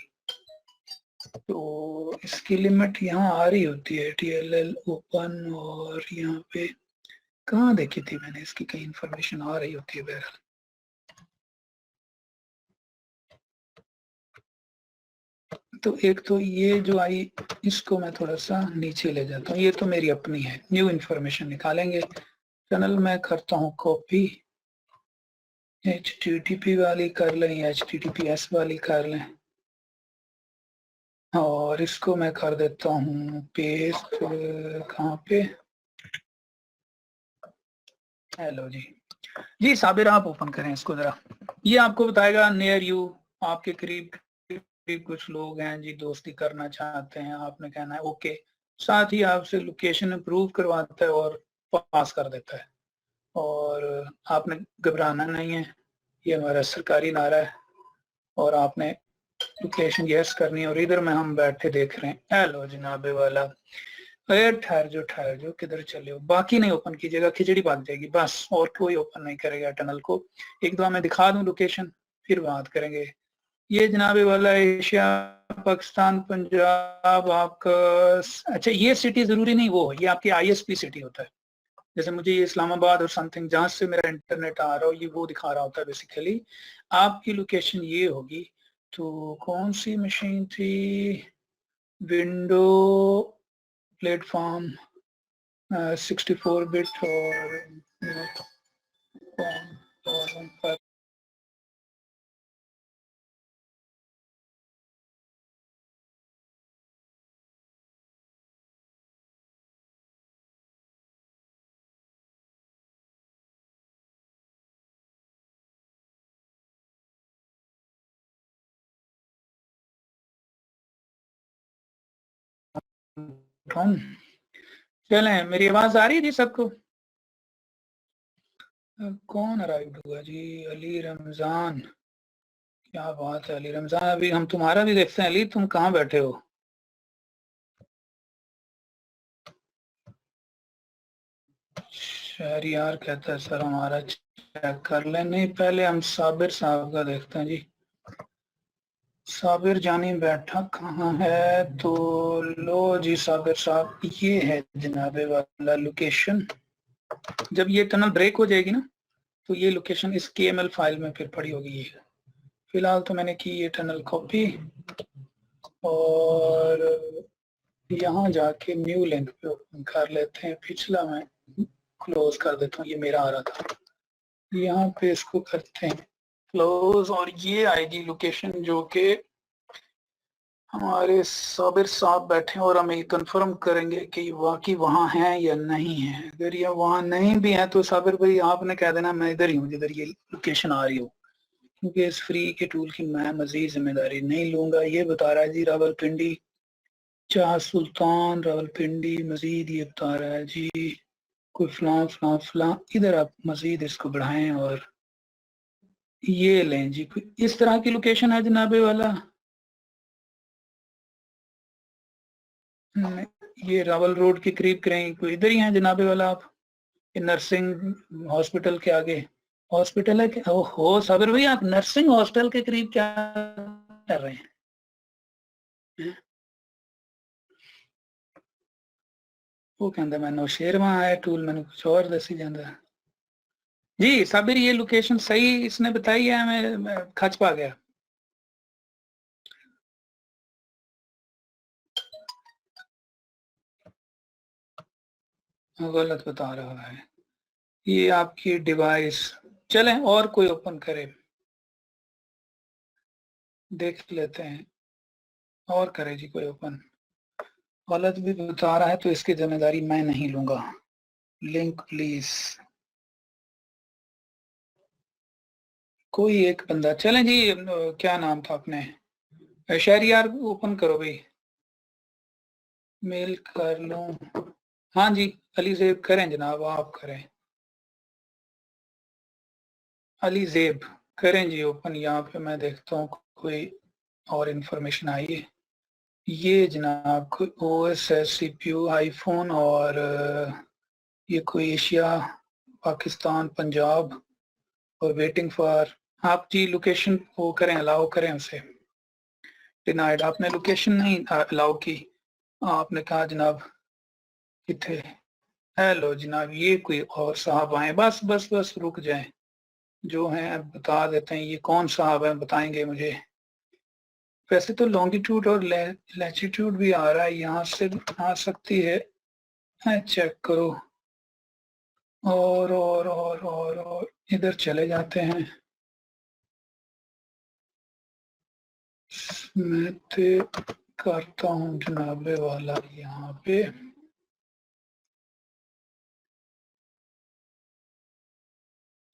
तो इसकी लिमिट यहाँ आ रही होती है TLL ओपन, और यहाँ पे कहाँ देखी थी मैंने, इसकी कहीं इंफॉर्मेशन आ रही होती है बहरहाल। तो एक तो ये जो आई, इसको मैं थोड़ा सा नीचे ले जाता हूँ, ये तो मेरी अपनी है, न्यू इंफॉर्मेशन निकालेंगे। चैनल में करता हूँ कॉपी, HTTP वाली कर लें या HTTPS वाली कर लें, और इसको मैं कर देता हूँ पेस्ट। कहाँ पे, हेलो जी। जी साबिर आप ओपन करें इसको जरा, ये आपको बताएगा नियर यू, आपके करीब कुछ लोग हैं जी, दोस्ती करना चाहते हैं, आपने कहना है ओके, साथ ही आपसे लोकेशन अप्रूव करवाता है और पास कर देता है। और आपने घबराना नहीं है, ये हमारा सरकारी नारा है, और आपने लोकेशन यस करनी है। और इधर में हम बैठे देख रहे हैं, हेलो जनाबे वाला, अरे ठहर जो किधर चले हो, बाकी नहीं ओपन कीजिएगा, खिचड़ी पक जाएगी, बस और कोई ओपन नहीं करेगा टनल को। एक दो मैं दिखा दूं लोकेशन, फिर बात करेंगे। ये जनाबे वाला एशिया, पाकिस्तान, पंजाब आपका, अच्छा ये सिटी जरूरी नहीं वो, ये आपकी ISP सिटी होता है। जैसे मुझे ये इस्लामाबाद और समथिंग जहां से मेरा इंटरनेट आ रहा हो, ये वो दिखा रहा होता है बेसिकली। आपकी लोकेशन ये होगी, तो कौन सी मशीन थी, विंडो प्लेटफॉर्म 64 बिट और चलें, मेरी आवाज आ रही है जी सबको? कौन अराइव हुआ जी, अली रमजान, क्या बात है अली रमजान, अभी हम तुम्हारा भी देखते हैं। अली तुम कहाँ बैठे हो? शहरियार कहता है सर हमारा चेक कर ले, नहीं पहले हम साबिर साहब का देखते हैं जी। साबिर जानी बैठा कहाँ है, तो लो जी साबिर साहब, ये है जनाबे वाला लोकेशन। जब ये टनल ब्रेक हो जाएगी ना, तो ये लोकेशन इस KML फाइल में फिर पड़ी होगी। ये फिलहाल तो मैंने की ये टनल कॉपी, और यहाँ जाके न्यू लिंक पे ओपन कर लेते हैं। पिछला मैं क्लोज कर देता हूँ, ये मेरा आ रहा था, यहाँ पे इसको करते हैं क्लोज, और ये आएगी लोकेशन जो कि हमारे साबिर साहब बैठे हैं, और हम ये कंफर्म करेंगे कि वाकई वहाँ हैं या नहीं है। अगर ये वहाँ नहीं भी है तो साबिर भाई आपने कह देना मैं इधर ही हूँ जिधर ये लोकेशन आ रही हो, क्योंकि इस फ्री के टूल की मैं मजीद जिम्मेदारी नहीं लूंगा। ये बता रहा है जी रावलपिंडी, शाह सुल्तान रावलपिंडी, मजीद ये बता रहा है जी कोई फलां फलां फलां। इधर आप मजीद इसको बढ़ाएं, और ये लें जी, कोई इस तरह की लोकेशन है जनाबे वाला। ये रावल रोड के करीब करें, कोई इधर ही है जनाबे वाला आप, नर्सिंग हॉस्पिटल के आगे हॉस्पिटल है क्या? हो साबिर भाई आप नर्सिंग हॉस्टल के करीब क्या कर रहे हैं? वो कहता मैं नौशेर वहां आया टूल, मैंने कुछ और दसी जाता जी। साबिर ये लोकेशन सही इसने बताई है, मैं खच पा गया। गलत बता रहा है ये आपकी डिवाइस। चलें और कोई ओपन करे, देख लेते हैं, और करे जी कोई ओपन। गलत भी बता रहा है तो इसकी जिम्मेदारी मैं नहीं लूंगा। लिंक प्लीज, कोई एक बंदा, चलें जी। क्या नाम था अपने, शहरियार ओपन करो भाई, मेल कर लो। हाँ जी, अली जेब करें जनाब, आप करें, अली जेब करें जी ओपन। यहाँ पे मैं देखता हूँ कोई और इंफॉर्मेशन आई है। ये जनाब कोई OS है, CPU आईफोन, और ये कोई एशिया, पाकिस्तान, पंजाब, और वेटिंग फॉर। आप जी लोकेशन वो करें, अलाउ करें उसे। डिनाइड, आपने लोकेशन नहीं अलाउ की, आपने कहा जनाब किथे, हेलो जनाब ये कोई और साहब आए, बस बस बस रुक जाएं, जो हैं बता देते हैं ये कौन साहब है, बताएंगे मुझे। वैसे तो लॉन्गिट्यूड और लैटिट्यूड भी आ रहा है, यहाँ से आ सकती है, चेक करो। और इधर चले जाते हैं, मैं तो करता हूँ जनाबे वाला यहाँ पे,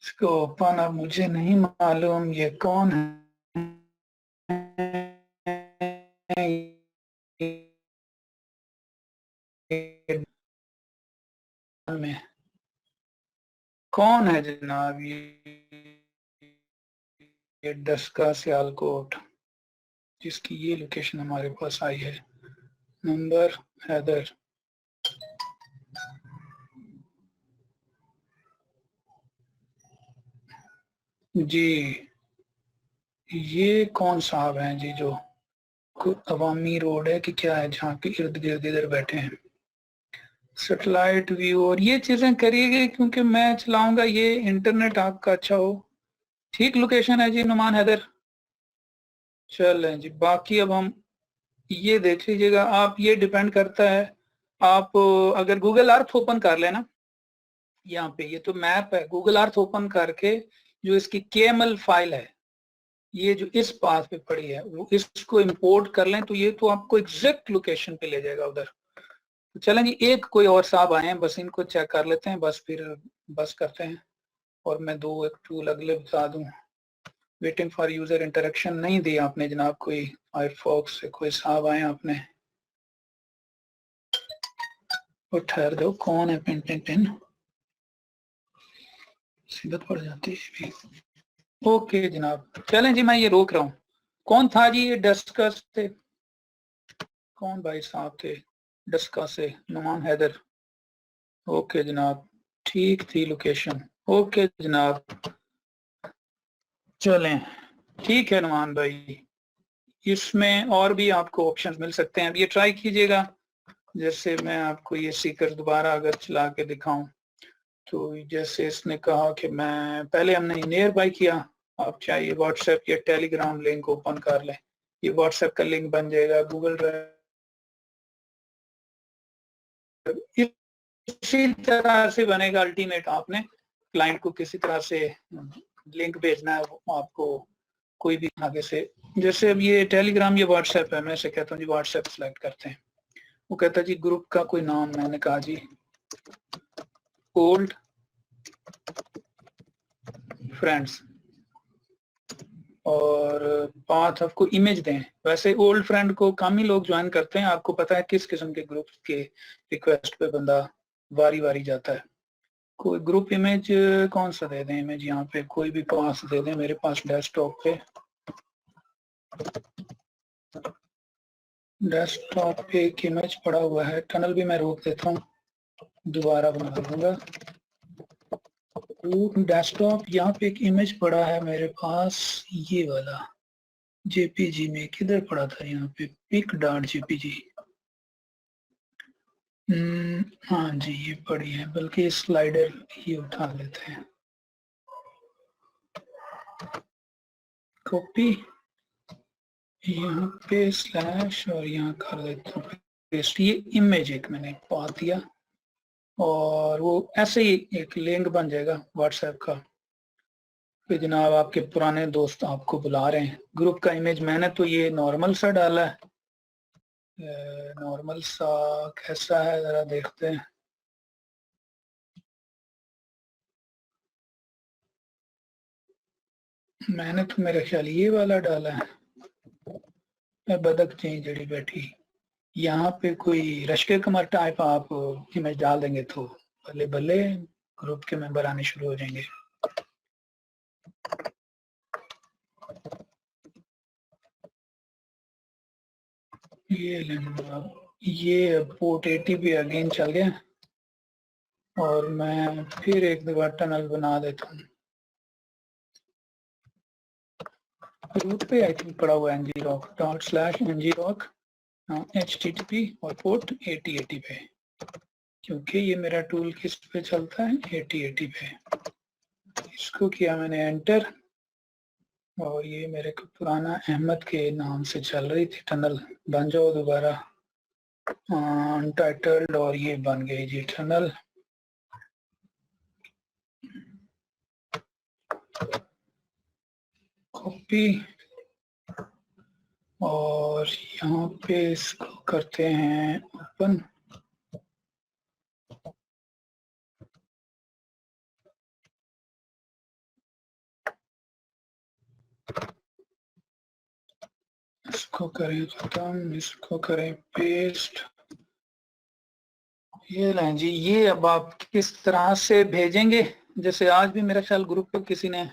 इसको ओपन, अब मुझे नहीं मालूम ये कौन है, में कौन है जनाब ये डस्का सियालकोट, जिसकी ये लोकेशन हमारे पास आई है, नंबर हैदर, जी ये कौन साहब हैं जी, जो अवामी रोड है कि क्या है जहाँ के इर्द गिर्द इधर बैठे हैं, सैटेलाइट व्यू और ये चीजें करिएगा, क्योंकि मैं चलाऊंगा, ये इंटरनेट आपका अच्छा हो। ठीक लोकेशन है जी नुमान हैदर, चलें जी, बाकी अब हम ये देख लीजिएगा आप, ये डिपेंड करता है, आप अगर गूगल अर्थ ओपन कर लेना, यहाँ पे ये तो मैप है, गूगल अर्थ ओपन करके जो इसकी केएमएल फाइल है, ये जो इस पाथ पे पड़ी है, वो इसको इंपोर्ट कर लें तो ये तो आपको एग्जैक्ट लोकेशन पे ले जाएगा उधर। तो चलें जी, एक कोई और साहब आए हैं, बस इनको चेक कर लेते हैं, बस फिर बस करते हैं। और मैं दो एक टूल अगले बता दूं, वेटिंग फॉर यूजर इंटरेक्शन नहीं दी आपने जनाब, कोई फायरफॉक्स से कोई साहब आए आपने, वो ठहर दो, कौन है पिन पिन पिन, मुसीबत पड़ जाती है। ओके जनाब, चलें जी, मैं ये रोक रहा हूँ। कौन था जी ये डस्कस थे, कौन भाई साहब थे डस्का से, नुमान हैदर, ओके जनाब, ठीक थी लोकेशन, ओके जनाब, चलें ठीक है नुमान भाई, इसमें और भी आपको ऑप्शंस मिल सकते हैं, अब ये ट्राई कीजिएगा। जैसे मैं आपको ये सीकर दोबारा अगर चला के दिखाऊं, तो जैसे इसने कहा कि मैं पहले हमने नियर बाय किया, आप चाहे व्हाट्सएप या टेलीग्राम लिंक ओपन कर लें, ये व्हाट्सएप का लिंक बन जाएगा, गूगल ड्राइव, इसी तरह से बनेगा अल्टीमेट, आपने क्लाइंट को किसी तरह से लिंक भेजना है आपको, कोई भी आगे से, जैसे अब ये टेलीग्राम या व्हाट्सएप है, मैं से कहता हूँ जी व्हाट्सएप सेलेक्ट करते हैं, वो कहता है जी ग्रुप का कोई नाम, मैंने कहा जी ओल्ड फ्रेंड्स, और पाथ आपको इमेज दें, वैसे ओल्ड फ्रेंड को कम ही लोग ज्वाइन करते हैं, आपको पता है किस किस्म के ग्रुप के रिक्वेस्ट पे बंदा वारी वारी जाता है। कोई ग्रुप इमेज कौन सा दे दें, इमेज यहाँ पे कोई भी पास दे दें, मेरे पास डेस्कटॉप पे, डेस्कटॉप पे एक इमेज पड़ा हुआ है, टनल भी मैं रोक देता हूँ, दोबारा बना दूंगा। डेस्कटॉप यहाँ पे एक इमेज पड़ा है मेरे पास, ये वाला जेपीजी में, किधर पड़ा था यहाँ पे, पिक डॉट जेपीजी, हाँ जी ये पड़ी है, बल्कि स्लाइडर ही उठा लेते हैं, कॉपी, यहाँ पे स्लैश और यहाँ कर देता हूँ पेस्ट, ये इमेज एक मैंने पा दिया, और वो ऐसे ही एक लिंक बन जाएगा व्हाट्सएप का, कि जनाब आपके पुराने दोस्त आपको बुला रहे हैं, ग्रुप का इमेज मैंने तो ये नॉर्मल सा डाला है, नॉर्मल सा कैसा है जरा देखते हैं, मैंने तो मेरे ख्याल ये वाला डाला है, बदक चेंज जड़ी बैठी, यहाँ पे कोई रश्के कमर टाइप आप इमेज डाल देंगे तो भले भले ग्रुप के मेंबर आने शुरू हो जाएंगे। ये पोर्ट 80 पे अगेन चल गया, और मैं फिर एक दफा टनल बना देता हूँ, रूट पे आई थिंक पड़ा हुआ है ngrok./ngrok http और पोर्ट 8080 पे, क्योंकि ये मेरा टूल किस पे चलता है 8080 पे। इसको किया मैंने एंटर और ये मेरे को पुराना अहमद के नाम से चल रही थी टनल, बन जाओ दोबारा अनटाइटल्ड, और ये बन गई जी टनल। कॉपी और यहाँ पे इसको करते हैं ओपन। इसको करें खत्म, इसको करें पेस्ट। ये लें जी, ये अब आप किस तरह से भेजेंगे, जैसे आज भी मेरा ख्याल ग्रुप पे किसी ने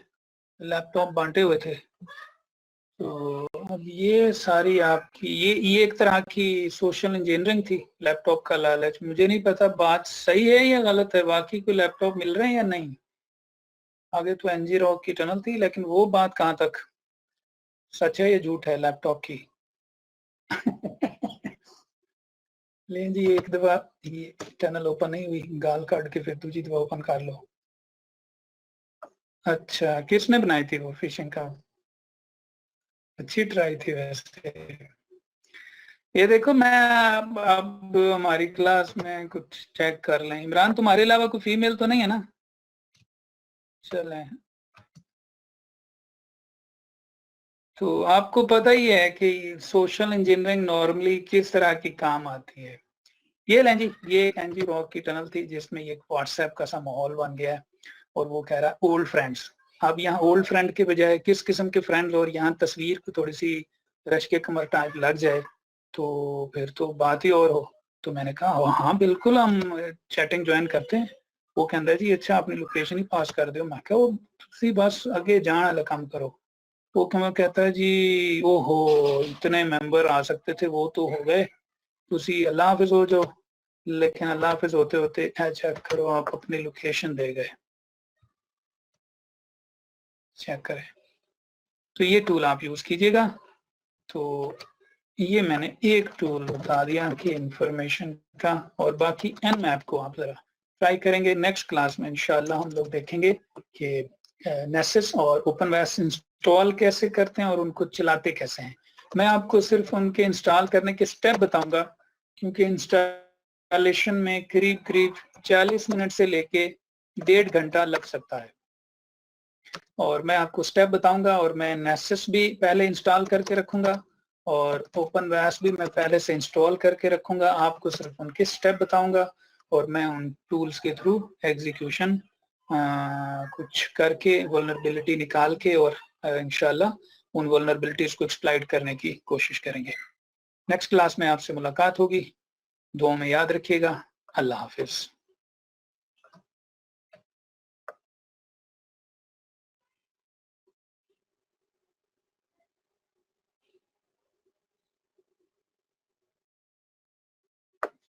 लैपटॉप बांटे हुए थे, तो अब ये सारी आपकी ये एक तरह की सोशल इंजीनियरिंग थी, लैपटॉप का लालच। मुझे नहीं पता बात सही है या गलत है, बाकी कोई लैपटॉप मिल रहे हैं या नहीं। आगे तो ngrok की टनल थी, लेकिन वो बात कहाँ तक सच है या झूठ है लैपटॉप की। लें जी, एक दफा ये टनल ओपन नहीं हुई, गाल काट के फिर दूसरी दफा ओपन कर लो। अच्छा, किसने बनाई थी वो फिशिंग का? अच्छी ट्राई थी वैसे। ये देखो, मैं अब हमारी क्लास में कुछ चेक कर लें। इमरान, तुम्हारे अलावा कोई फीमेल तो नहीं है ना? चलें, तो आपको पता ही है कि सोशल इंजीनियरिंग नॉर्मली किस तरह की काम आती है। ये लें जी, ये एक ngrok की टनल थी जिसमें ये व्हाट्सएप का सा माहौल बन गया है, और वो कह रहा है ओल्ड फ्रेंड्स। अब यहाँ ओल्ड फ्रेंड के बजाय किस किस्म के फ्रेंड्स, और यहाँ तस्वीर को थोड़ी सी रश के कमर टाइप लग जाए तो फिर तो बात ही और हो। तो मैंने कहा हाँ बिल्कुल, हम चैटिंग ज्वाइन करते हैं। वो कहता है जी अच्छा अपनी लोकेशन ही पास कर दो। मैं कहा वो तुसी बस आगे जाने वाला काम करो। वो कहता है जी ओहो इतने मेंबर आ सकते थे, वो तो हो गए, तुसी अल्लाह हाफिज हो जाओ। लेकिन अल्लाह हाफिज होते होते चेक करो, आप अपनी लोकेशन दे गए। चेक करें, तो ये टूल आप यूज कीजिएगा। तो ये मैंने एक टूल बता दिया कि इंफॉर्मेशन का, और बाकी nmap को आप जरा ट्राई करेंगे। नेक्स्ट क्लास में इंशाल्लाह हम लोग देखेंगे कि नेसेस और ओपनवास इंस्टॉल कैसे करते हैं और उनको चलाते कैसे हैं। मैं आपको सिर्फ उनके इंस्टॉल करने के स्टेप बताऊंगा, क्योंकि इंस्टॉलेशन में करीब करीब 40 मिनट से लेके 1.5 घंटा लग सकता है। और मैं आपको स्टेप बताऊंगा, और मैं नेसेस भी पहले इंस्टॉल करके रखूंगा और ओपनवास भी मैं पहले से इंस्टॉल करके रखूंगा। आपको सिर्फ उनके स्टेप बताऊंगा, और मैं उन टूल्स के थ्रू एग्जीक्यूशन कुछ करके वल्नरेबिलिटी निकाल के, और इंशाल्लाह उन वल्नरेबिलिटीज को एक्सप्लॉइट करने की कोशिश करेंगे। नेक्स्ट क्लास में आपसे मुलाकात होगी। दुआ में याद रखिएगा। अल्लाह हाफिज।